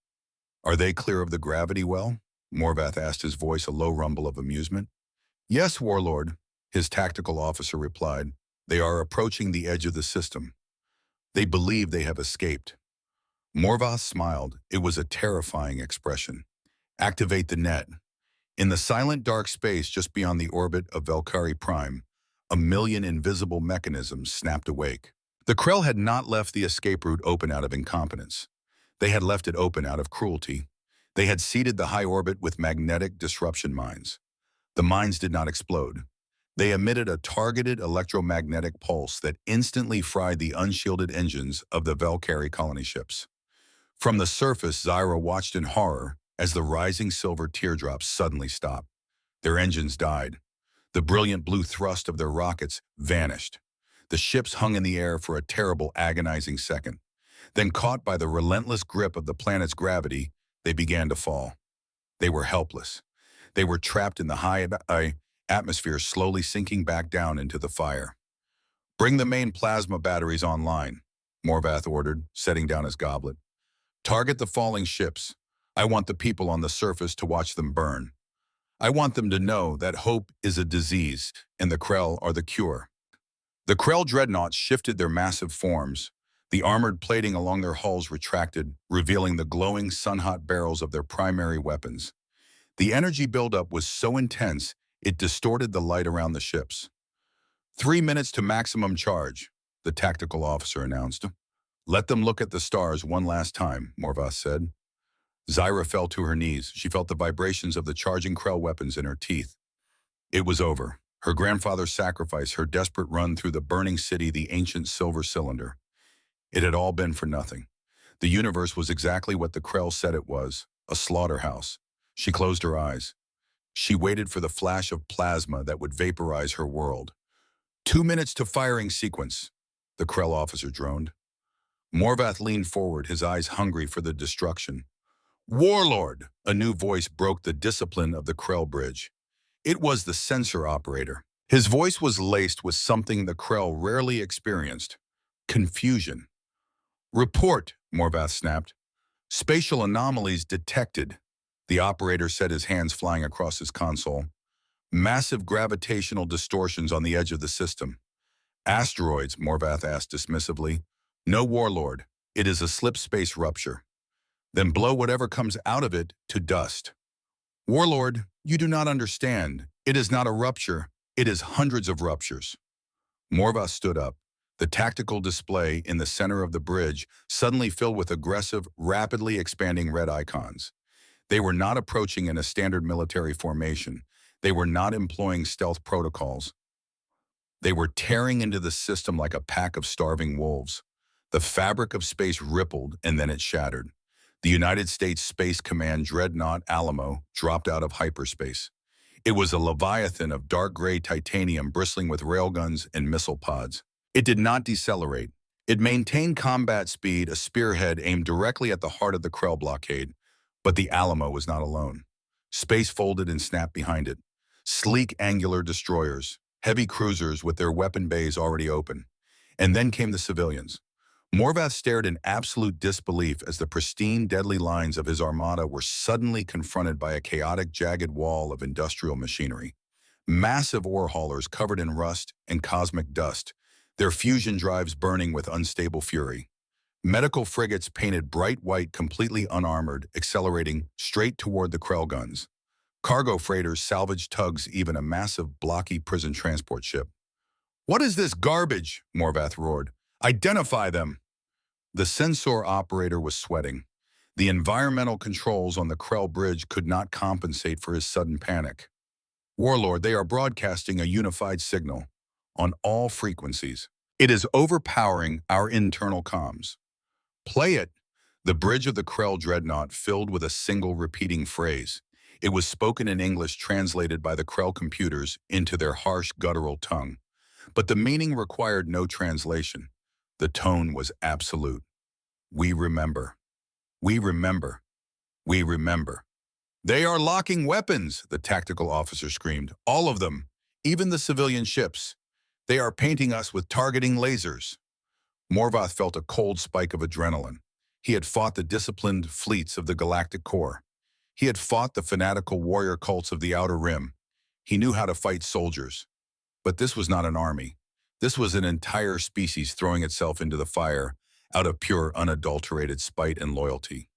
Are they clear of the gravity well? Morvath asked, his voice a low rumble of amusement. Yes, Warlord, his tactical officer replied. They are approaching the edge of the system. They believe they have escaped. Morvath smiled. It was a terrifying expression. Activate the net. In the silent dark space just beyond the orbit of Valkyrie Prime, 1,000,000 invisible mechanisms snapped awake. The Krell had not left the escape route open out of incompetence. They had left it open out of cruelty. They had seeded the high orbit with magnetic disruption mines. The mines did not explode. They emitted a targeted electromagnetic pulse that instantly fried the unshielded engines of the Valkyrie colony ships. From the surface, Zyra watched in horror as the rising silver teardrops suddenly stopped. Their engines died. The brilliant blue thrust of their rockets vanished. The ships hung in the air for a terrible, agonizing second. Then, caught by the relentless grip of the planet's gravity, they began to fall. They were helpless. They were trapped in the high atmosphere, slowly sinking back down into the fire. "Bring the main plasma batteries online," Morvath ordered, setting down his goblet. "Target the falling ships. I want the people on the surface to watch them burn. I want them to know that hope is a disease and the Krell are the cure." The Krell dreadnoughts shifted their massive forms. The armored plating along their hulls retracted, revealing the glowing, sun-hot barrels of their primary weapons. The energy buildup was so intense, it distorted the light around the ships. "3 minutes to maximum charge," the tactical officer announced. "Let them look at the stars one last time," Morvath said. Zyra fell to her knees. She felt the vibrations of the charging Krell weapons in her teeth. It was over. Her grandfather's sacrifice, her desperate run through the burning city, the ancient silver cylinder. It had all been for nothing. The universe was exactly what the Krell said it was, a slaughterhouse. She closed her eyes. She waited for the flash of plasma that would vaporize her world. 2 minutes to firing sequence," the Krell officer droned. Morvath leaned forward, his eyes hungry for the destruction. "Warlord!" A new voice broke the discipline of the Krell bridge. It was the sensor operator. His voice was laced with something the Krell rarely experienced: confusion. "Report," Morvath snapped. "Spatial anomalies detected." The operator set, his hands flying across his console. "Massive gravitational distortions on the edge of the system." "Asteroids," Morvath asked dismissively. "No, Warlord. It is a slip space rupture." "Then blow whatever comes out of it to dust." "Warlord, you do not understand. It is not a rupture. It is hundreds of ruptures." Morvath stood up. The tactical display in the center of the bridge suddenly filled with aggressive, rapidly expanding red icons. They were not approaching in a standard military formation. They were not employing stealth protocols. They were tearing into the system like a pack of starving wolves. The fabric of space rippled, and then it shattered. The United States Space Command dreadnought Alamo dropped out of hyperspace. It was a leviathan of dark gray titanium bristling with railguns and missile pods. It did not decelerate. It maintained combat speed, a spearhead aimed directly at the heart of the Krell blockade. But the Alamo was not alone. Space folded and snapped behind it. Sleek angular destroyers, heavy cruisers with their weapon bays already open. And then came the civilians. Morvath stared in absolute disbelief as the pristine, deadly lines of his armada were suddenly confronted by a chaotic, jagged wall of industrial machinery. Massive ore haulers covered in rust and cosmic dust, their fusion drives burning with unstable fury. Medical frigates painted bright white, completely unarmored, accelerating straight toward the Krell guns. Cargo freighters, salvage tugs, even a massive, blocky prison transport ship. "What is this garbage?" Morvath roared. "Identify them!" The sensor operator was sweating. The environmental controls on the Krell bridge could not compensate for his sudden panic. "Warlord, they are broadcasting a unified signal on all frequencies. It is overpowering our internal comms." "Play it." The bridge of the Krell dreadnought filled with a single repeating phrase. It was spoken in English, translated by the Krell computers into their harsh, guttural tongue. But the meaning required no translation. The tone was absolute. "We remember. We remember. We remember." "They are locking weapons," the tactical officer screamed. "All of them, even the civilian ships. They are painting us with targeting lasers." Morvath felt a cold spike of adrenaline. He had fought the disciplined fleets of the Galactic Corps. He had fought the fanatical warrior cults of the Outer Rim. He knew how to fight soldiers. But this was not an army. This was an entire species throwing itself into the fire out of pure, unadulterated spite and loyalty.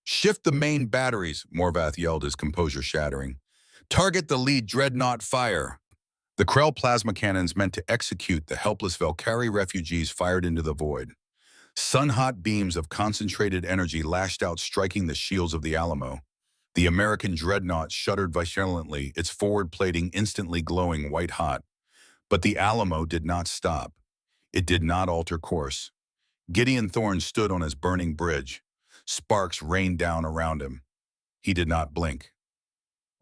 "Shift the main batteries," Morvath yelled, his composure shattering. "Target the lead dreadnought fire." The Krell plasma cannons meant to execute the helpless Valkyrie refugees fired into the void. Sun-hot beams of concentrated energy lashed out, striking the shields of the Alamo. The American dreadnought shuddered violently, its forward plating instantly glowing white-hot. But the Alamo did not stop. It did not alter course. Gideon Thorne stood on his burning bridge. Sparks rained down around him. He did not blink.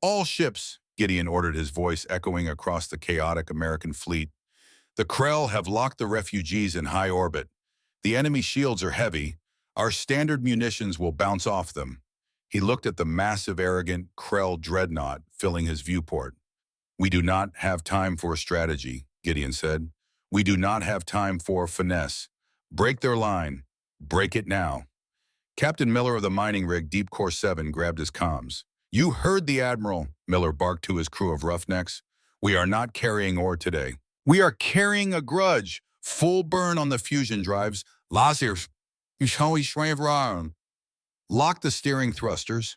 "All ships," Gideon ordered, his voice echoing across the chaotic American fleet. "The Krell have locked the refugees in high orbit. The enemy shields are heavy. Our standard munitions will bounce off them." He looked at the massive, arrogant Krell dreadnought filling his viewport. "We do not have time for strategy," Gideon said. "We do not have time for finesse. Break their line. Break it now." Captain Miller of the mining rig Deep Core 7 grabbed his comms. "You heard the Admiral," Miller barked to his crew of roughnecks. "We are not carrying ore today. We are carrying a grudge. Full burn on the fusion drives. Lasers. Lock the steering thrusters."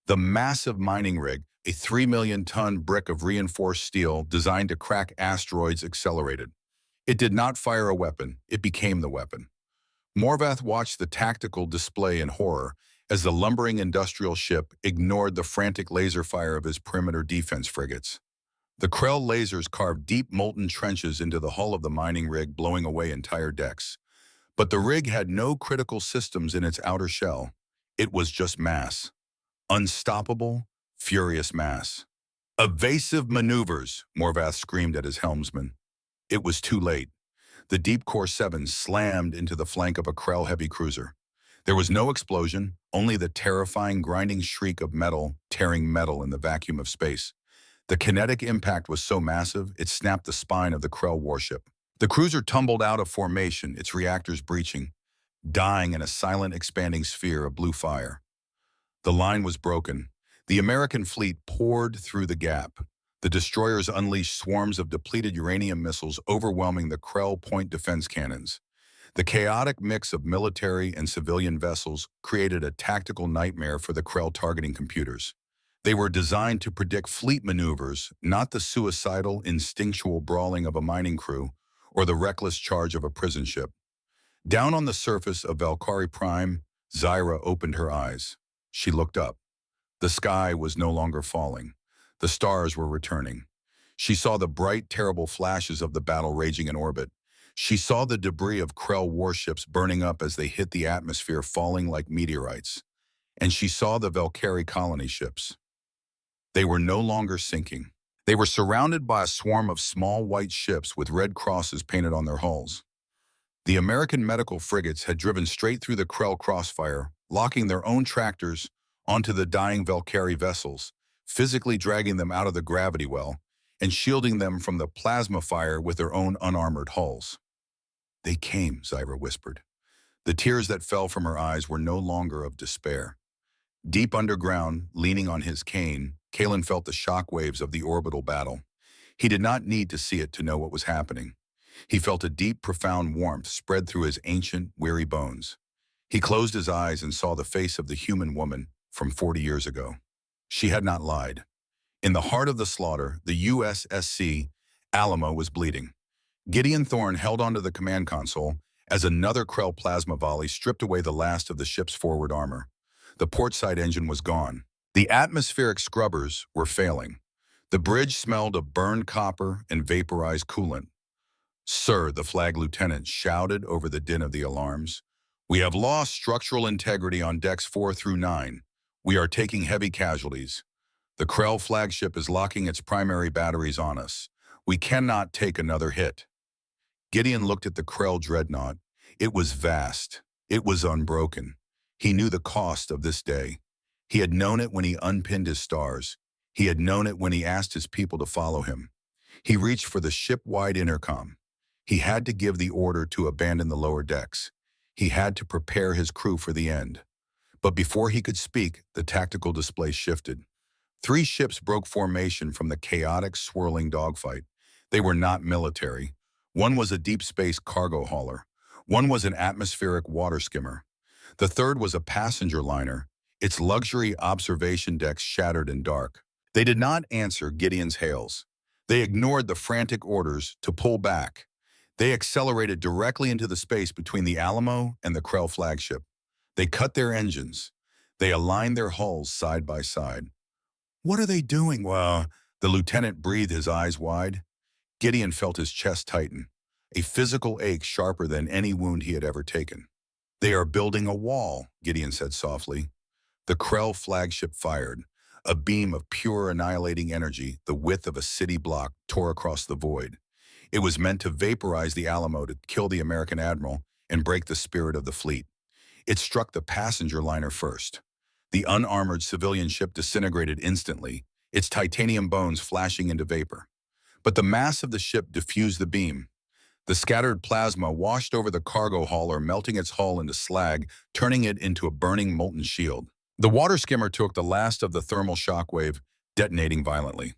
The massive mining rig, a 3 million-ton brick of reinforced steel designed to crack asteroids, accelerated. It did not fire a weapon. It became the weapon. Morvath watched the tactical display in horror as the lumbering industrial ship ignored the frantic laser fire of his perimeter defense frigates. The Krell lasers carved deep molten trenches into the hull of the mining rig, blowing away entire decks. But the rig had no critical systems in its outer shell. It was just mass. Unstoppable, furious mass. "Evasive maneuvers," Morvath screamed at his helmsman. It was too late. The Deep Core 7 slammed into the flank of a Krell heavy cruiser. There was no explosion, only the terrifying grinding shriek of metal tearing metal in the vacuum of space. The kinetic impact was so massive, it snapped the spine of the Krell warship. The cruiser tumbled out of formation, its reactors breaching, dying in a silent, expanding sphere of blue fire. The line was broken. The American fleet poured through the gap. The destroyers unleashed swarms of depleted uranium missiles, overwhelming the Krell point defense cannons. The chaotic mix of military and civilian vessels created a tactical nightmare for the Krell targeting computers. They were designed to predict fleet maneuvers, not the suicidal, instinctual brawling of a mining crew or the reckless charge of a prison ship. Down on the surface of Valkyrie Prime, Zyra opened her eyes. She looked up. The sky was no longer falling. The stars were returning. She saw the bright, terrible flashes of the battle raging in orbit. She saw the debris of Krell warships burning up as they hit the atmosphere, falling like meteorites. And she saw the Valkyrie colony ships. They were no longer sinking. They were surrounded by a swarm of small white ships with red crosses painted on their hulls. The American medical frigates had driven straight through the Krell crossfire, locking their own tractors onto the dying Valkyrie vessels, physically dragging them out of the gravity well and shielding them from the plasma fire with their own unarmored hulls. "They came," Zyra whispered. The tears that fell from her eyes were no longer of despair. Deep underground, leaning on his cane, Kalen felt the shock waves of the orbital battle. He did not need to see it to know what was happening. He felt a deep, profound warmth spread through his ancient, weary bones. He closed his eyes and saw the face of the human woman from 40 years ago. She had not lied. In the heart of the slaughter, the USSC Alamo was bleeding. Gideon Thorne held onto the command console as another Krell plasma volley stripped away the last of the ship's forward armor. The port side engine was gone. The atmospheric scrubbers were failing. The bridge smelled of burned copper and vaporized coolant. "Sir," the flag lieutenant shouted over the din of the alarms, "we have lost structural integrity on decks 4 through 9. We are taking heavy casualties. The Krell flagship is locking its primary batteries on us. We cannot take another hit." Gideon looked at the Krell dreadnought. It was vast. It was unbroken. He knew the cost of this day. He had known it when he unpinned his stars. He had known it when he asked his people to follow him. He reached for the ship-wide intercom. He had to give the order to abandon the lower decks. He had to prepare his crew for the end. But before he could speak, the tactical display shifted. 3 ships broke formation from the chaotic, swirling dogfight. They were not military. One was a deep space cargo hauler. One was an atmospheric water skimmer. The third was a passenger liner, its luxury observation decks shattered and dark. They did not answer Gideon's hails. They ignored the frantic orders to pull back. They accelerated directly into the space between the Alamo and the Krell flagship. They cut their engines. They aligned their hulls side by side. "What are they doing?" "Well," the lieutenant breathed, his eyes wide. Gideon felt his chest tighten, a physical ache sharper than any wound he had ever taken. "They are building a wall," Gideon said softly. The Krell flagship fired. A beam of pure annihilating energy, the width of a city block, tore across the void. It was meant to vaporize the Alamo to kill the American admiral and break the spirit of the fleet. It struck the passenger liner first. The unarmored civilian ship disintegrated instantly, its titanium bones flashing into vapor. But the mass of the ship diffused the beam. The scattered plasma washed over the cargo hauler, melting its hull into slag, turning it into a burning molten shield. The water skimmer took the last of the thermal shockwave, detonating violently.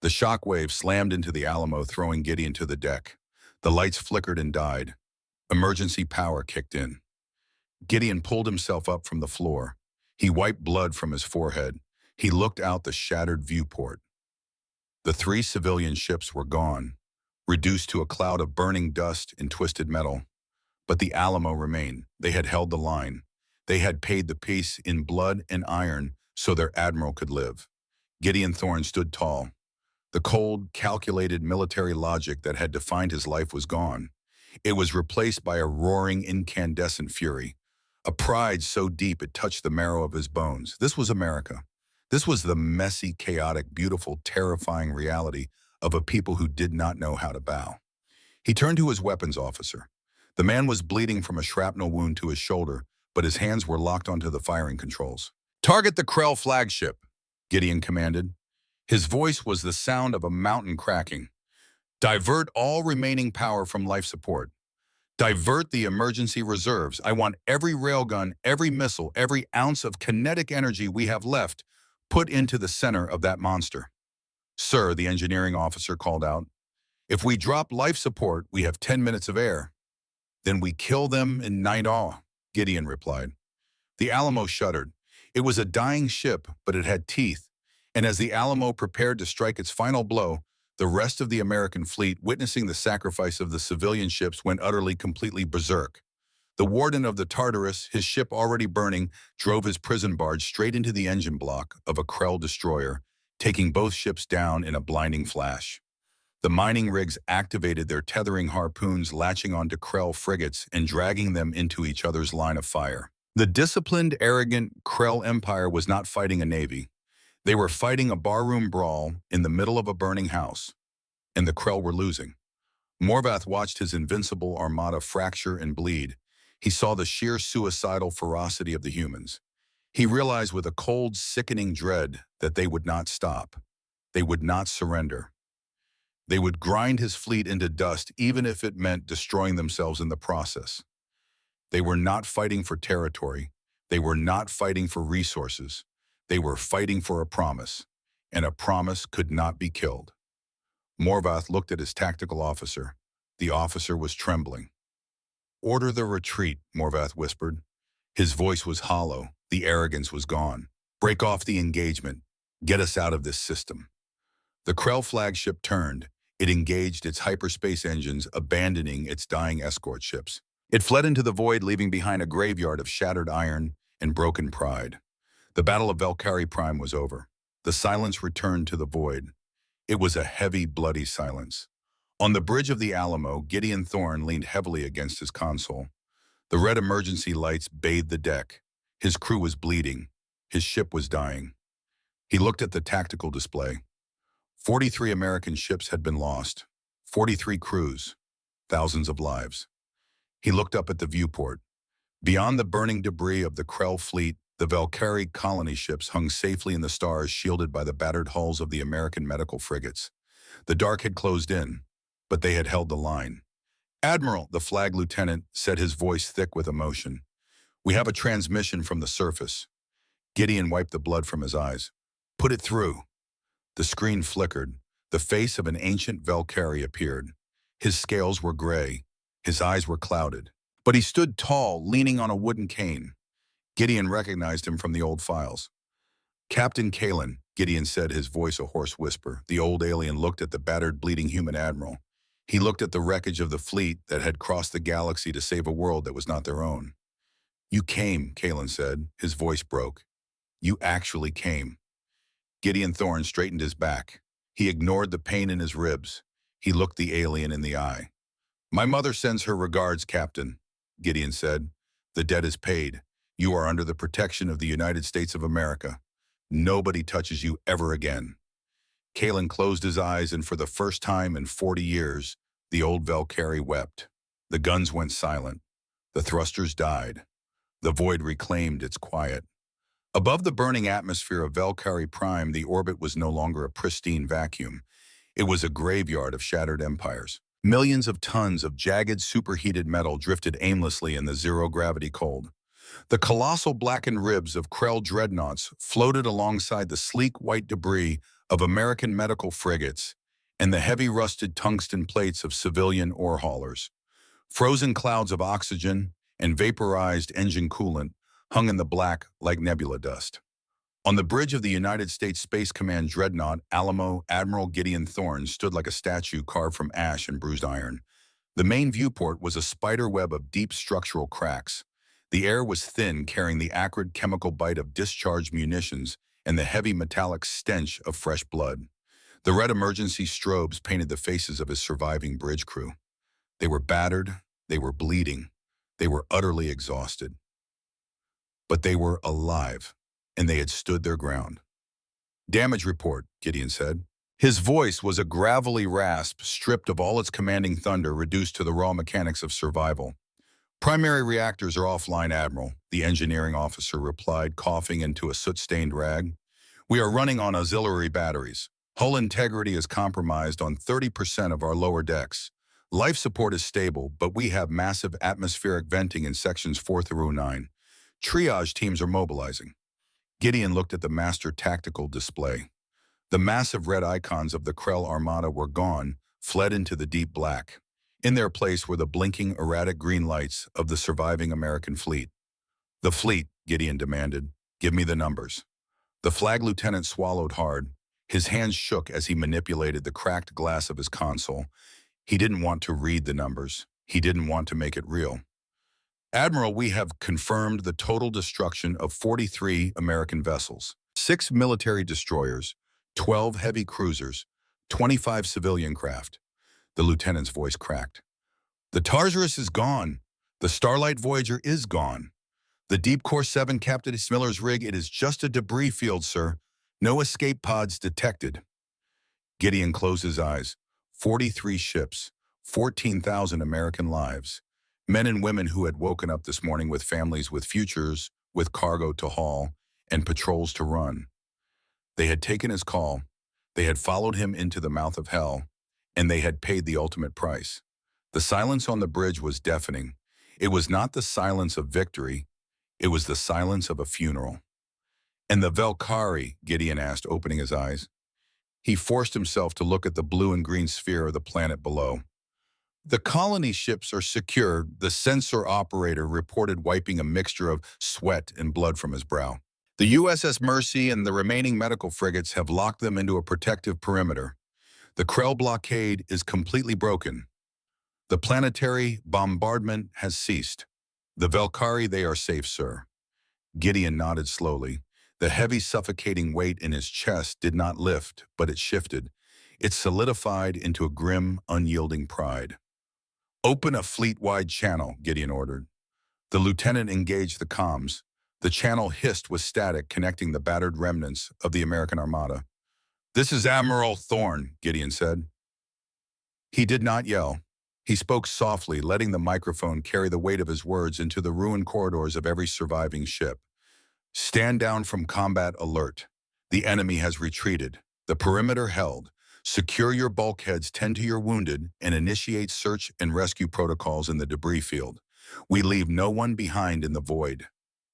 The shockwave slammed into the Alamo, throwing Gideon to the deck. The lights flickered and died. Emergency power kicked in. Gideon pulled himself up from the floor. He wiped blood from his forehead. He looked out the shattered viewport. The three civilian ships were gone, reduced to a cloud of burning dust and twisted metal. But the Alamo remained. They had held the line. They had paid the peace in blood and iron so their admiral could live. Gideon Thorne stood tall. The cold, calculated military logic that had defined his life was gone. It was replaced by a roaring, incandescent fury, a pride so deep it touched the marrow of his bones. This was America. This was the messy, chaotic, beautiful, terrifying reality of a people who did not know how to bow. He turned to his weapons officer. The man was bleeding from a shrapnel wound to his shoulder, but his hands were locked onto the firing controls. "Target the Krell flagship," Gideon commanded. His voice was the sound of a mountain cracking. "Divert all remaining power from life support. Divert the emergency reserves. I want every railgun, every missile, every ounce of kinetic energy we have left put into the center of that monster." "Sir," the engineering officer called out, "if we drop life support, we have 10 minutes of air." "Then we kill them in night awe," Gideon replied. The Alamo shuddered. It was a dying ship, but it had teeth. And as the Alamo prepared to strike its final blow, the rest of the American fleet, witnessing the sacrifice of the civilian ships, went utterly, completely berserk. The warden of the Tartarus, his ship already burning, drove his prison barge straight into the engine block of a Krell destroyer, taking both ships down in a blinding flash. The mining rigs activated their tethering harpoons, latching onto Krell frigates and dragging them into each other's line of fire. The disciplined, arrogant Krell Empire was not fighting a navy. They were fighting a barroom brawl in the middle of a burning house, and the Krell were losing. Morvath watched his invincible armada fracture and bleed. He saw the sheer suicidal ferocity of the humans. He realized with a cold, sickening dread that they would not stop. They would not surrender. They would grind his fleet into dust, even if it meant destroying themselves in the process. They were not fighting for territory. They were not fighting for resources. They were fighting for a promise, and a promise could not be killed. Morvath looked at his tactical officer. The officer was trembling. "Order the retreat," Morvath whispered. His voice was hollow. The arrogance was gone. "Break off the engagement. Get us out of this system." The Krell flagship turned. It engaged its hyperspace engines, abandoning its dying escort ships. It fled into the void, leaving behind a graveyard of shattered iron and broken pride. The Battle of Valkyrie Prime was over. The silence returned to the void. It was a heavy, bloody silence. On the bridge of the Alamo, Gideon Thorne leaned heavily against his console. The red emergency lights bathed the deck. His crew was bleeding. His ship was dying. He looked at the tactical display. 43 American ships had been lost. 43 crews. Thousands of lives. He looked up at the viewport. Beyond the burning debris of the Krell fleet, the Valkyrie colony ships hung safely in the stars, shielded by the battered hulls of the American medical frigates. The dark had closed in, but they had held the line. "Admiral," the flag lieutenant said, his voice thick with emotion. "We have a transmission from the surface." Gideon wiped the blood from his eyes. "Put it through." The screen flickered. The face of an ancient Valkyrie appeared. His scales were gray. His eyes were clouded. But he stood tall, leaning on a wooden cane. Gideon recognized him from the old files. "Captain Kalen," Gideon said, his voice a hoarse whisper. The old alien looked at the battered, bleeding human admiral. He looked at the wreckage of the fleet that had crossed the galaxy to save a world that was not their own. "You came," Kalen said. His voice broke. "You actually came." Gideon Thorne straightened his back. He ignored the pain in his ribs. He looked the alien in the eye. "My mother sends her regards, Captain," Gideon said. "The debt is paid. You are under the protection of the United States of America. Nobody touches you ever again." Kalen closed his eyes, and for the first time in 40 years, the old Valkyrie wept. The guns went silent. The thrusters died. The void reclaimed its quiet. Above the burning atmosphere of Valkyrie Prime, the orbit was no longer a pristine vacuum. It was a graveyard of shattered empires. Millions of tons of jagged, superheated metal drifted aimlessly in the zero-gravity cold. The colossal blackened ribs of Krell dreadnoughts floated alongside the sleek white debris of American medical frigates and the heavy rusted tungsten plates of civilian ore haulers. Frozen clouds of oxygen and vaporized engine coolant hung in the black like nebula dust. On the bridge of the United States Space Command dreadnought Alamo, Admiral Gideon Thorne stood like a statue carved from ash and bruised iron. The main viewport was a spider web of deep structural cracks. The air was thin, carrying the acrid chemical bite of discharged munitions and the heavy metallic stench of fresh blood. The red emergency strobes painted the faces of his surviving bridge crew. They were battered, they were bleeding, they were utterly exhausted. But they were alive, and they had stood their ground. "Damage report," Gideon said. His voice was a gravelly rasp, stripped of all its commanding thunder, reduced to the raw mechanics of survival. "Primary reactors are offline, Admiral," the engineering officer replied, coughing into a soot-stained rag. "We are running on auxiliary batteries. Hull integrity is compromised on 30% of our lower decks. Life support is stable, but we have massive atmospheric venting in sections 4 through 9. Triage teams are mobilizing." Gideon looked at the master tactical display. The massive red icons of the Krell Armada were gone, fled into the deep black. In their place were the blinking, erratic green lights of the surviving American fleet. "The fleet," Gideon demanded. "Give me the numbers." The flag lieutenant swallowed hard. His hands shook as he manipulated the cracked glass of his console. He didn't want to read the numbers. He didn't want to make it real. "Admiral, we have confirmed the total destruction of 43 American vessels, 6 military destroyers, 12 heavy cruisers, 25 civilian craft." The lieutenant's voice cracked. "The Tartarus is gone. The Starlight Voyager is gone. The Deep Core 7 Captain Smiller's rig, it is just a debris field, sir. No escape pods detected." Gideon closed his eyes. 43 ships, 14,000 American lives. Men and women who had woken up this morning with families, with futures, with cargo to haul, and patrols to run. They had taken his call. They had followed him into the mouth of hell, and they had paid the ultimate price. The silence on the bridge was deafening. It was not the silence of victory. It was the silence of a funeral. "And the Valkyrie?" Gideon asked, opening his eyes. He forced himself to look at the blue and green sphere of the planet below. "The colony ships are secure," the sensor operator reported, wiping a mixture of sweat and blood from his brow. "The USS Mercy and the remaining medical frigates have locked them into a protective perimeter. The Krell blockade is completely broken. The planetary bombardment has ceased. The Valkyrie, they are safe, sir." Gideon nodded slowly. The heavy, suffocating weight in his chest did not lift, but it shifted. It solidified into a grim, unyielding pride. "Open a fleet-wide channel," Gideon ordered. The lieutenant engaged the comms. The channel hissed with static, connecting the battered remnants of the American Armada. "This is Admiral Thorne," Gideon said. He did not yell. He spoke softly, letting the microphone carry the weight of his words into the ruined corridors of every surviving ship. "Stand down from combat alert. The enemy has retreated. The perimeter held. Secure your bulkheads, tend to your wounded, and initiate search and rescue protocols in the debris field. We leave no one behind in the void."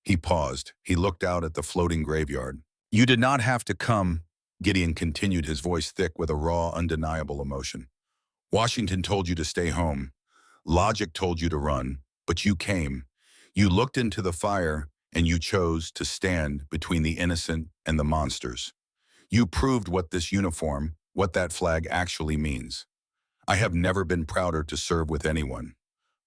He paused. He looked out at the floating graveyard. "You did not have to come," Gideon continued, his voice thick with a raw, undeniable emotion. "Washington told you to stay home. Logic told you to run, but you came. You looked into the fire, and you chose to stand between the innocent and the monsters. You proved what this uniform, what that flag actually means. I have never been prouder to serve with anyone."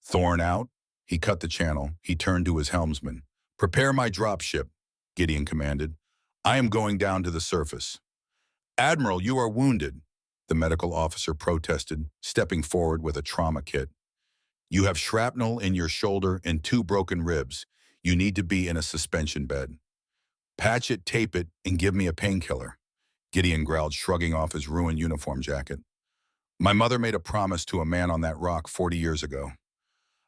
"Thorne out?" He cut the channel. He turned to his helmsman. "Prepare my dropship," Gideon commanded. "I am going down to the surface." "Admiral, you are wounded." the medical officer protested, stepping forward with a trauma kit. You have shrapnel in your shoulder and 2 broken ribs. You need to be in a suspension bed. Patch it, tape it, and give me a painkiller, Gideon growled, shrugging off his ruined uniform jacket. My mother made a promise to a man on that rock 40 years ago.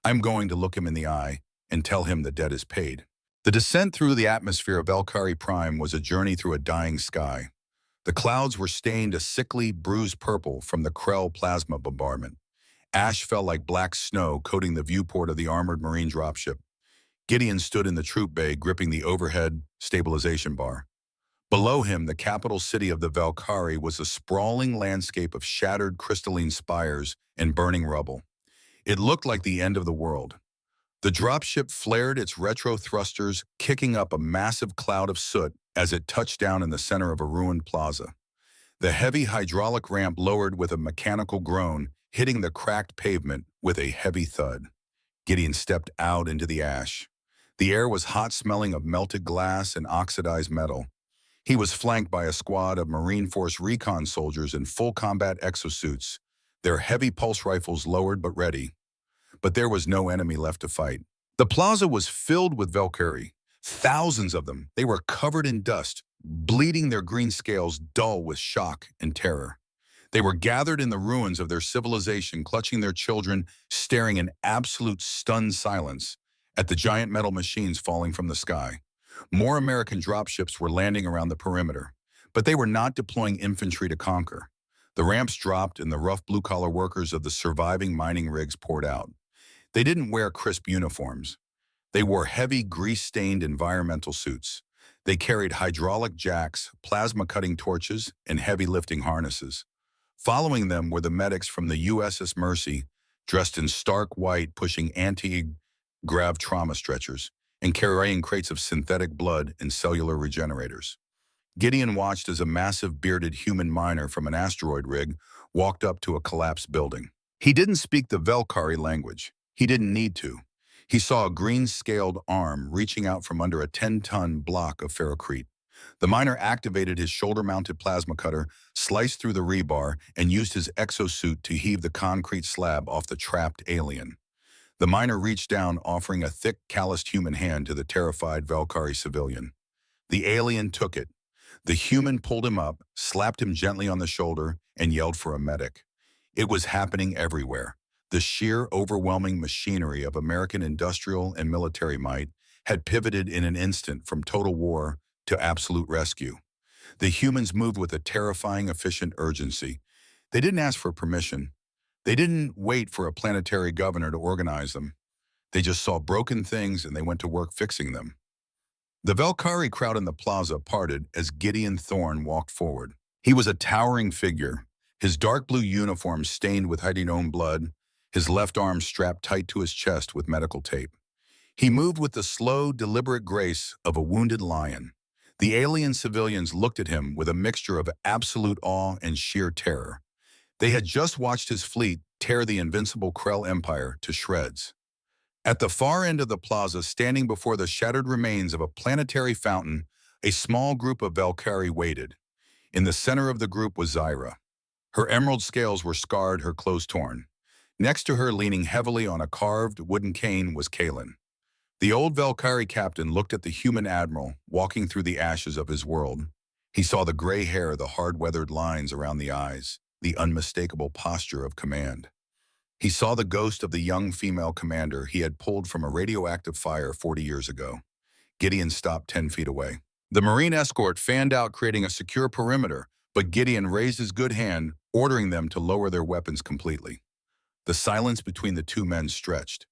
I'm going to look him in the eye and tell him the debt is paid. The descent through the atmosphere of Valkyrie Prime was a journey through a dying sky. The clouds were stained a sickly, bruised purple from the Krell plasma bombardment. Ash fell like black snow, coating the viewport of the armored Marine dropship. Gideon stood in the troop bay, gripping the overhead stabilization bar. Below him, the capital city of the Valkyrie was a sprawling landscape of shattered crystalline spires and burning rubble. It looked like the end of the world. The dropship flared its retro thrusters, kicking up a massive cloud of soot as it touched down in the center of a ruined plaza. The heavy hydraulic ramp lowered with a mechanical groan, hitting the cracked pavement with a heavy thud. Gideon stepped out into the ash. The air was hot, smelling of melted glass and oxidized metal. He was flanked by a squad of Marine Force recon soldiers in full combat exosuits, their heavy pulse rifles lowered but ready. But there was no enemy left to fight. The plaza was filled with Valkyrie, thousands of them. They were covered in dust, bleeding, their green scales dull with shock and terror. They were gathered in the ruins of their civilization, clutching their children, staring in absolute stunned silence at the giant metal machines falling from the sky. More American dropships were landing around the perimeter, but they were not deploying infantry to conquer. The ramps dropped and the rough blue-collar workers of the surviving mining rigs poured out. They didn't wear crisp uniforms. They wore heavy, grease-stained environmental suits. They carried hydraulic jacks, plasma-cutting torches, and heavy lifting harnesses. Following them were the medics from the USS Mercy, dressed in stark white, pushing anti-grav trauma stretchers and carrying crates of synthetic blood and cellular regenerators. Gideon watched as a massive bearded human miner from an asteroid rig walked up to a collapsed building. He didn't speak the Valkyrie language. He didn't need to. He saw a green-scaled arm reaching out from under a 10-ton block of ferrocrete. The miner activated his shoulder-mounted plasma cutter, sliced through the rebar, and used his exosuit to heave the concrete slab off the trapped alien. The miner reached down, offering a thick, calloused human hand to the terrified Valkyrie civilian. The alien took it. The human pulled him up, slapped him gently on the shoulder, and yelled for a medic. It was happening everywhere. The sheer, overwhelming machinery of American industrial and military might had pivoted in an instant from total war to absolute rescue. The humans moved with a terrifying, efficient urgency. They didn't ask for permission. They didn't wait for a planetary governor to organize them. They just saw broken things and they went to work fixing them. The Valkyrie crowd in the plaza parted as Gideon Thorne walked forward. He was a towering figure, his dark blue uniform stained with hydrogen blood, his left arm strapped tight to his chest with medical tape. He moved with the slow, deliberate grace of a wounded lion. The alien civilians looked at him with a mixture of absolute awe and sheer terror. They had just watched his fleet tear the invincible Krell Empire to shreds. At the far end of the plaza, standing before the shattered remains of a planetary fountain, a small group of Valkyrie waited. In the center of the group was Zyra. Her emerald scales were scarred, her clothes torn. Next to her, leaning heavily on a carved wooden cane, was Kalen. The old Valkyrie captain looked at the human admiral walking through the ashes of his world. He saw the gray hair, the hard-weathered lines around the eyes, the unmistakable posture of command. He saw the ghost of the young female commander he had pulled from a radioactive fire 40 years ago. Gideon stopped 10 feet away. The Marine escort fanned out, creating a secure perimeter, but Gideon raised his good hand, ordering them to lower their weapons completely. The silence between the two men stretched.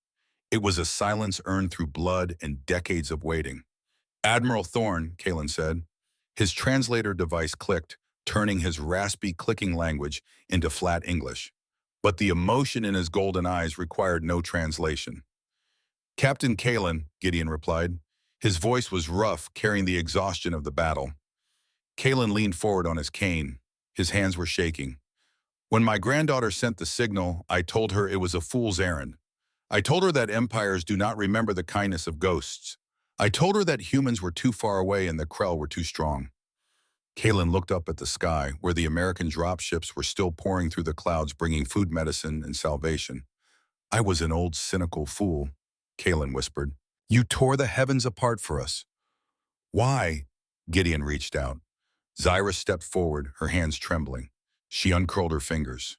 It was a silence earned through blood and decades of waiting. Admiral Thorne, Kalen said. His translator device clicked, turning his raspy, clicking language into flat English. But the emotion in his golden eyes required no translation. Captain Kalen, Gideon replied. His voice was rough, carrying the exhaustion of the battle. Kalen leaned forward on his cane. His hands were shaking. When my granddaughter sent the signal, I told her it was a fool's errand. I told her that empires do not remember the kindness of ghosts. I told her that humans were too far away and the Krell were too strong. Kalen looked up at the sky, where the American dropships were still pouring through the clouds bringing food, medicine, and salvation. I was an old, cynical fool, Kalen whispered. You tore the heavens apart for us. Why? Gideon reached out. Zyra stepped forward, her hands trembling. She uncurled her fingers.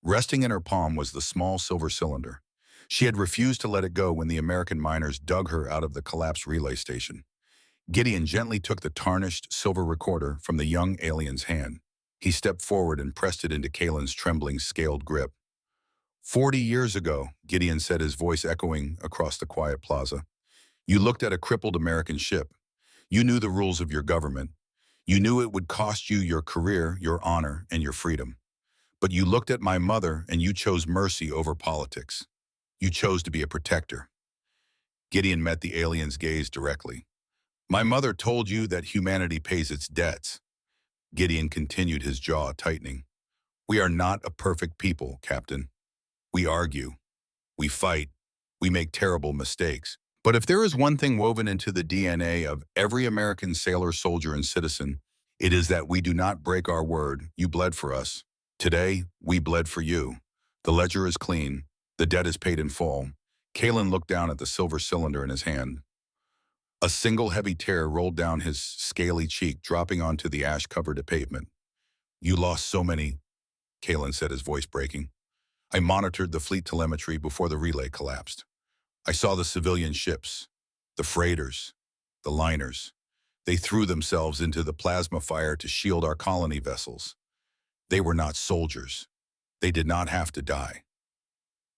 Resting in her palm was the small silver cylinder. She had refused to let it go when the American miners dug her out of the collapsed relay station. Gideon gently took the tarnished silver recorder from the young alien's hand. He stepped forward and pressed it into Kalen's trembling, scaled grip. 40 years ago, Gideon said, his voice echoing across the quiet plaza. You looked at a crippled American ship. You knew the rules of your government. You knew it would cost you your career, your honor, and your freedom. But you looked at my mother and you chose mercy over politics. You chose to be a protector. Gideon met the alien's gaze directly. My mother told you that humanity pays its debts. Gideon continued, his jaw tightening. We are not a perfect people, Captain. We argue. We fight. We make terrible mistakes. But if there is one thing woven into the DNA of every American sailor, soldier, and citizen, it is that we do not break our word. You bled for us. Today, we bled for you. The ledger is clean. The debt is paid in full. Kalen looked down at the silver cylinder in his hand. A single heavy tear rolled down his scaly cheek, dropping onto the ash-covered pavement. You lost so many, Kalen said, his voice breaking. I monitored the fleet telemetry before the relay collapsed. I saw the civilian ships, the freighters, the liners. They threw themselves into the plasma fire to shield our colony vessels. They were not soldiers. They did not have to die.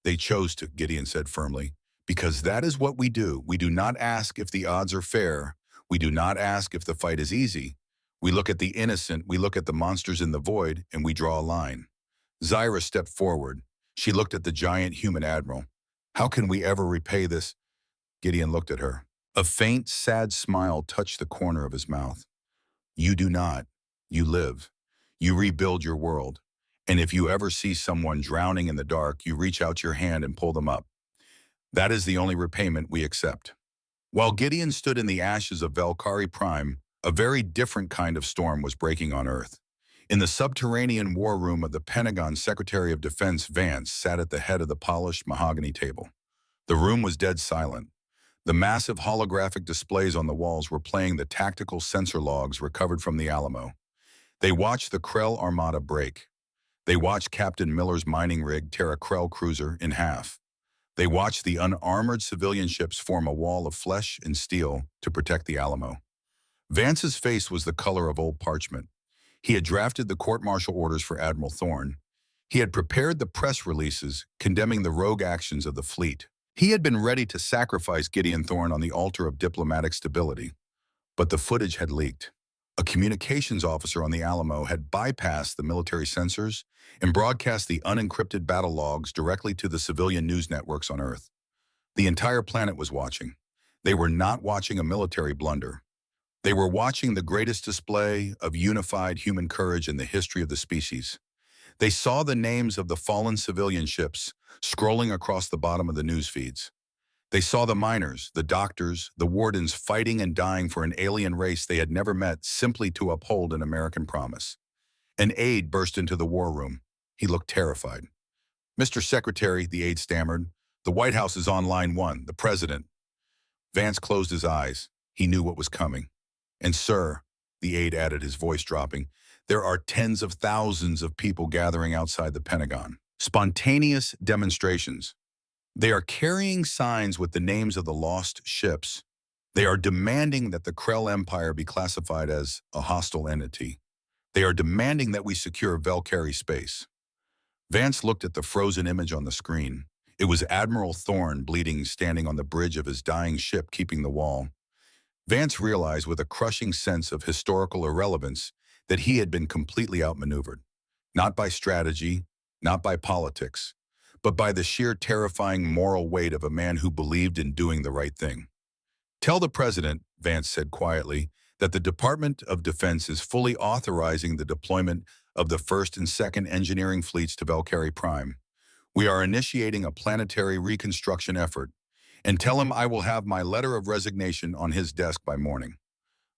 They chose to, Gideon said firmly, because that is what we do. We do not ask if the odds are fair. We do not ask if the fight is easy. We look at the innocent, we look at the monsters in the void, and we draw a line. Zyra stepped forward. She looked at the giant human admiral. How can we ever repay this? Gideon looked at her. A faint, sad smile touched the corner of his mouth. You do not. You live. You rebuild your world. And if you ever see someone drowning in the dark, you reach out your hand and pull them up. That is the only repayment we accept. While Gideon stood in the ashes of Valkyrie Prime, a very different kind of storm was breaking on Earth. In the subterranean war room of the Pentagon, Secretary of Defense Vance sat at the head of the polished mahogany table. The room was dead silent. The massive holographic displays on the walls were playing the tactical sensor logs recovered from the Alamo. They watched the Krell Armada break. They watched Captain Miller's mining rig tear a Krell cruiser in half. They watched the unarmored civilian ships form a wall of flesh and steel to protect the Alamo. Vance's face was the color of old parchment. He had drafted the court-martial orders for Admiral Thorne. He had prepared the press releases condemning the rogue actions of the fleet. He had been ready to sacrifice Gideon Thorne on the altar of diplomatic stability. But the footage had leaked. A communications officer on the Alamo had bypassed the military censors and broadcast the unencrypted battle logs directly to the civilian news networks on Earth. The entire planet was watching. They were not watching a military blunder. They were watching the greatest display of unified human courage in the history of the species. They saw the names of the fallen civilian ships scrolling across the bottom of the news feeds. They saw the miners, the doctors, the wardens fighting and dying for an alien race they had never met simply to uphold an American promise. An aide burst into the war room. He looked terrified. Mr. Secretary, the aide stammered, the White House is on line 1, the president. Vance closed his eyes. He knew what was coming. And sir, the aide added, his voice dropping, there are tens of thousands of people gathering outside the Pentagon. Spontaneous demonstrations. They are carrying signs with the names of the lost ships. They are demanding that the Krell Empire be classified as a hostile entity. They are demanding that we secure Valkyrie space. Vance looked at the frozen image on the screen. It was Admiral Thorne bleeding, standing on the bridge of his dying ship, keeping the wall. Vance realized with a crushing sense of historical irrelevance that he had been completely outmaneuvered. Not by strategy, not by politics, but by the sheer terrifying moral weight of a man who believed in doing the right thing. Tell the president, Vance said quietly, that the Department of Defense is fully authorizing the deployment of the 1st and 2nd Engineering Fleets to Valkyrie Prime. We are initiating a planetary reconstruction effort, and tell him I will have my letter of resignation on his desk by morning.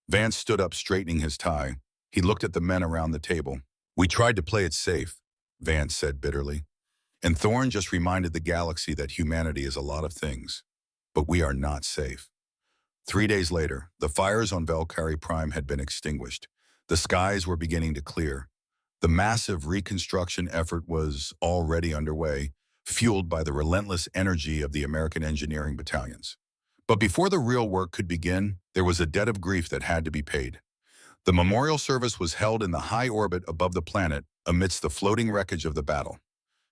Vance stood up, straightening his tie. He looked at the men around the table. We tried to play it safe, Vance said bitterly. And Thorne just reminded the galaxy that humanity is a lot of things, but we are not safe. 3 days later, the fires on Valkyrie Prime had been extinguished. The skies were beginning to clear. The massive reconstruction effort was already underway, fueled by the relentless energy of the American engineering battalions. But before the real work could begin, there was a debt of grief that had to be paid. The memorial service was held in the high orbit above the planet amidst the floating wreckage of the battle.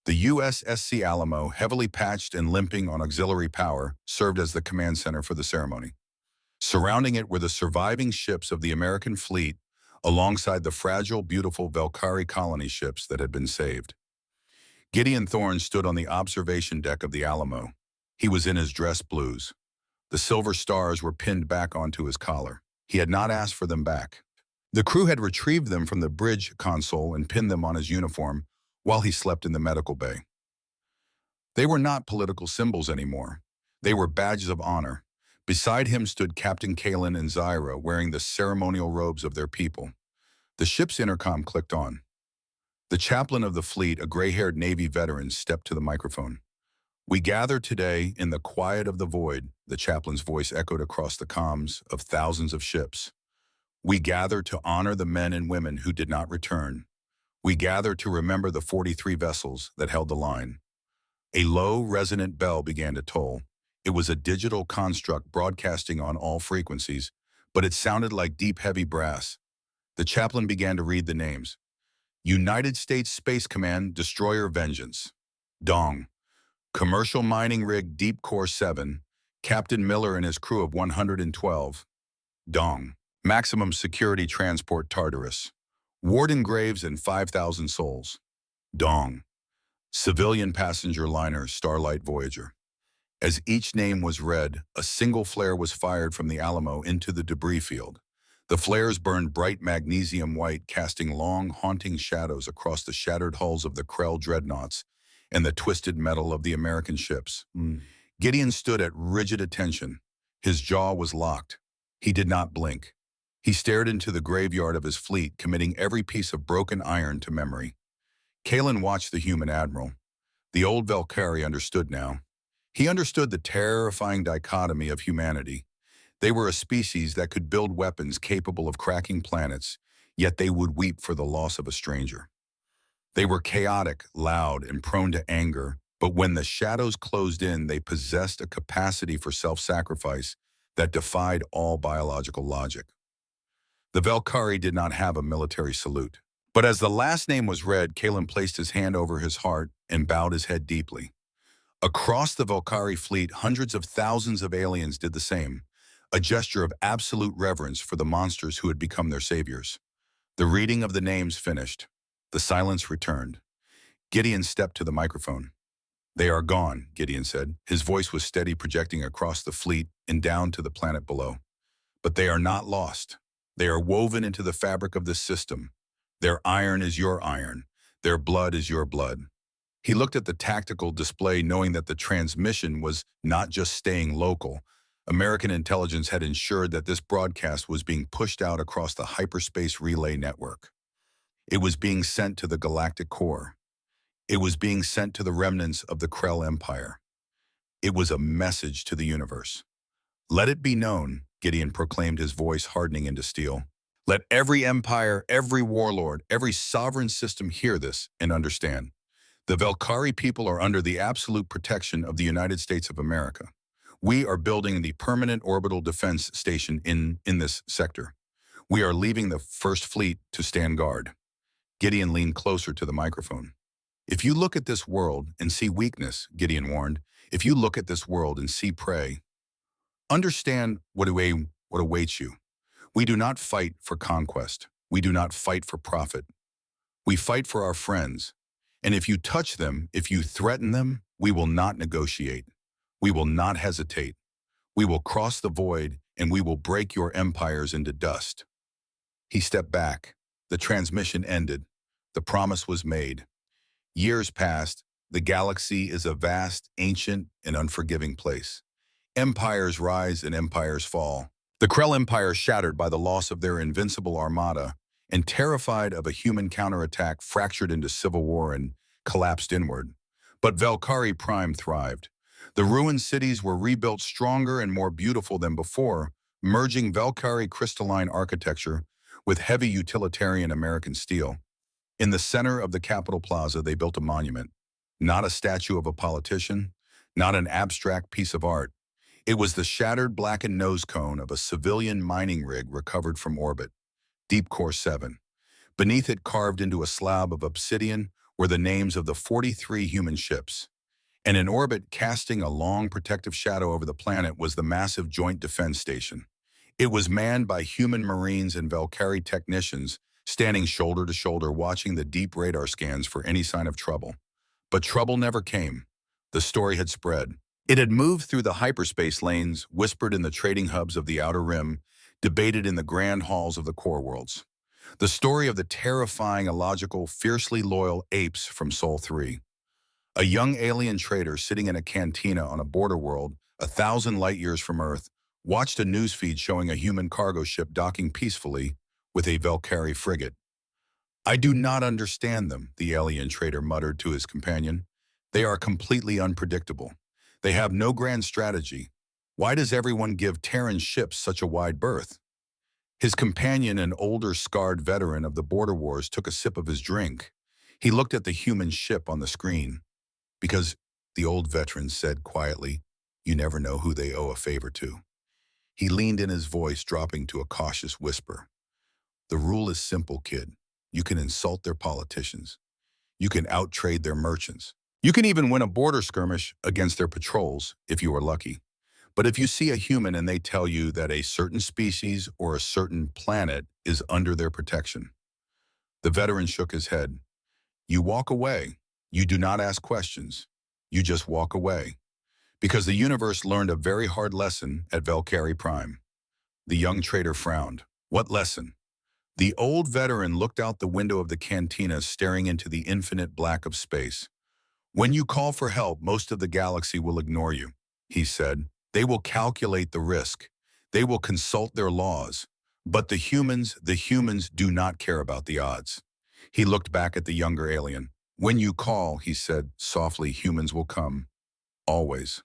The USSC Alamo, heavily patched and limping on auxiliary power, served as the command center for the ceremony. Surrounding it were the surviving ships of the American fleet, alongside the fragile, beautiful Valkyrie colony ships that had been saved. Gideon Thorne stood on the observation deck of the Alamo. He was in his dress blues. The silver stars were pinned back onto his collar. He had not asked for them back. The crew had retrieved them from the bridge console and pinned them on his uniform while he slept in the medical bay. They were not political symbols anymore. They were badges of honor. Beside him stood Captain Kalen and Zyra, wearing the ceremonial robes of their people. The ship's intercom clicked on. The chaplain of the fleet, a gray-haired Navy veteran, stepped to the microphone. "We gather today in the quiet of the void," the chaplain's voice echoed across the comms of thousands of ships. "We gather to honor the men and women who did not return. We gather to remember the 43 vessels that held the line." A low, resonant bell began to toll. It was a digital construct broadcasting on all frequencies, but it sounded like deep, heavy brass. The chaplain began to read the names. United States Space Command Destroyer Vengeance. Dong. Commercial Mining Rig Deep Core 7. Captain Miller and his crew of 112. Dong. Maximum Security Transport Tartarus. Warden Graves and 5,000 souls. Dong. Civilian passenger liner Starlight Voyager. As each name was read, a single flare was fired from the Alamo into the debris field. The flares burned bright magnesium white, casting long, haunting shadows across the shattered hulls of the Krell dreadnoughts and the twisted metal of the American ships. Gideon stood at rigid attention. His jaw was locked. He did not blink. He stared into the graveyard of his fleet, committing every piece of broken iron to memory. Kalen watched the human admiral. The old Valkyrie understood now. He understood the terrifying dichotomy of humanity. They were a species that could build weapons capable of cracking planets, yet they would weep for the loss of a stranger. They were chaotic, loud, and prone to anger, but when the shadows closed in, they possessed a capacity for self-sacrifice that defied all biological logic. The Valkyrie did not have a military salute. But as the last name was read, Kalen placed his hand over his heart and bowed his head deeply. Across the Valkyrie fleet, hundreds of thousands of aliens did the same, a gesture of absolute reverence for the monsters who had become their saviors. The reading of the names finished. The silence returned. Gideon stepped to the microphone. "They are gone," Gideon said. His voice was steady, projecting across the fleet and down to the planet below. "But they are not lost. They are woven into the fabric of this system. Their iron is your iron. Their blood is your blood." He looked at the tactical display, knowing that the transmission was not just staying local. American intelligence had ensured that this broadcast was being pushed out across the hyperspace relay network. It was being sent to the galactic core. It was being sent to the remnants of the Krell Empire. It was a message to the universe. "Let it be known," Gideon proclaimed, his voice hardening into steel. "Let every empire, every warlord, every sovereign system hear this and understand. The Valkyrie people are under the absolute protection of the United States of America. We are building the permanent orbital defense station in this sector. We are leaving the First Fleet to stand guard." Gideon leaned closer to the microphone. "If you look at this world and see weakness," Gideon warned, "if you look at this world and see prey, understand what awaits you. We do not fight for conquest. We do not fight for profit. We fight for our friends. And if you touch them, if you threaten them, we will not negotiate. We will not hesitate. We will cross the void, and we will break your empires into dust." He stepped back. The transmission ended. The promise was made. Years passed. The galaxy is a vast, ancient, and unforgiving place. Empires rise and empires fall. The Krell Empire shattered by the loss of their invincible armada, and terrified of a human counterattack fractured into civil war and collapsed inward. But Valkyrie Prime thrived. The ruined cities were rebuilt stronger and more beautiful than before, merging Valkyrie crystalline architecture with heavy utilitarian American steel. In the center of the Capitol Plaza, they built a monument, not a statue of a politician, not an abstract piece of art. It was the shattered blackened nose cone of a civilian mining rig recovered from orbit, Deep Core 7. Beneath it, carved into a slab of obsidian, were the names of the 43 human ships. And in orbit, casting a long protective shadow over the planet, was the massive Joint Defense Station. It was manned by human Marines and Valkyrie technicians, standing shoulder to shoulder watching the deep radar scans for any sign of trouble. But trouble never came. The story had spread. It had moved through the hyperspace lanes, whispered in the trading hubs of the Outer Rim, debated in the grand halls of the core worlds. The story of the terrifying, illogical, fiercely loyal apes from Sol 3. A young alien trader sitting in a cantina on a border world, 1,000 light years from Earth, watched a newsfeed showing a human cargo ship docking peacefully with a Valkyrie frigate. "I do not understand them," the alien trader muttered to his companion. "They are completely unpredictable. They have no grand strategy. Why does everyone give Terran ships such a wide berth?" His companion, an older, scarred veteran of the border wars, took a sip of his drink. He looked at the human ship on the screen. "Because," the old veteran said quietly, "you never know who they owe a favor to." He leaned in, his voice dropping to a cautious whisper. "The rule is simple, kid. You can insult their politicians. You can outtrade their merchants. You can even win a border skirmish against their patrols if you are lucky. But if you see a human and they tell you that a certain species or a certain planet is under their protection." The veteran shook his head. "You walk away. You do not ask questions. You just walk away. Because the universe learned a very hard lesson at Valkyrie Prime." The young trader frowned. "What lesson?" The old veteran looked out the window of the cantina, staring into the infinite black of space. "When you call for help, most of the galaxy will ignore you," he said. "They will calculate the risk. They will consult their laws. But the humans do not care about the odds." He looked back at the younger alien. "When you call," he said softly, "humans will come. Always."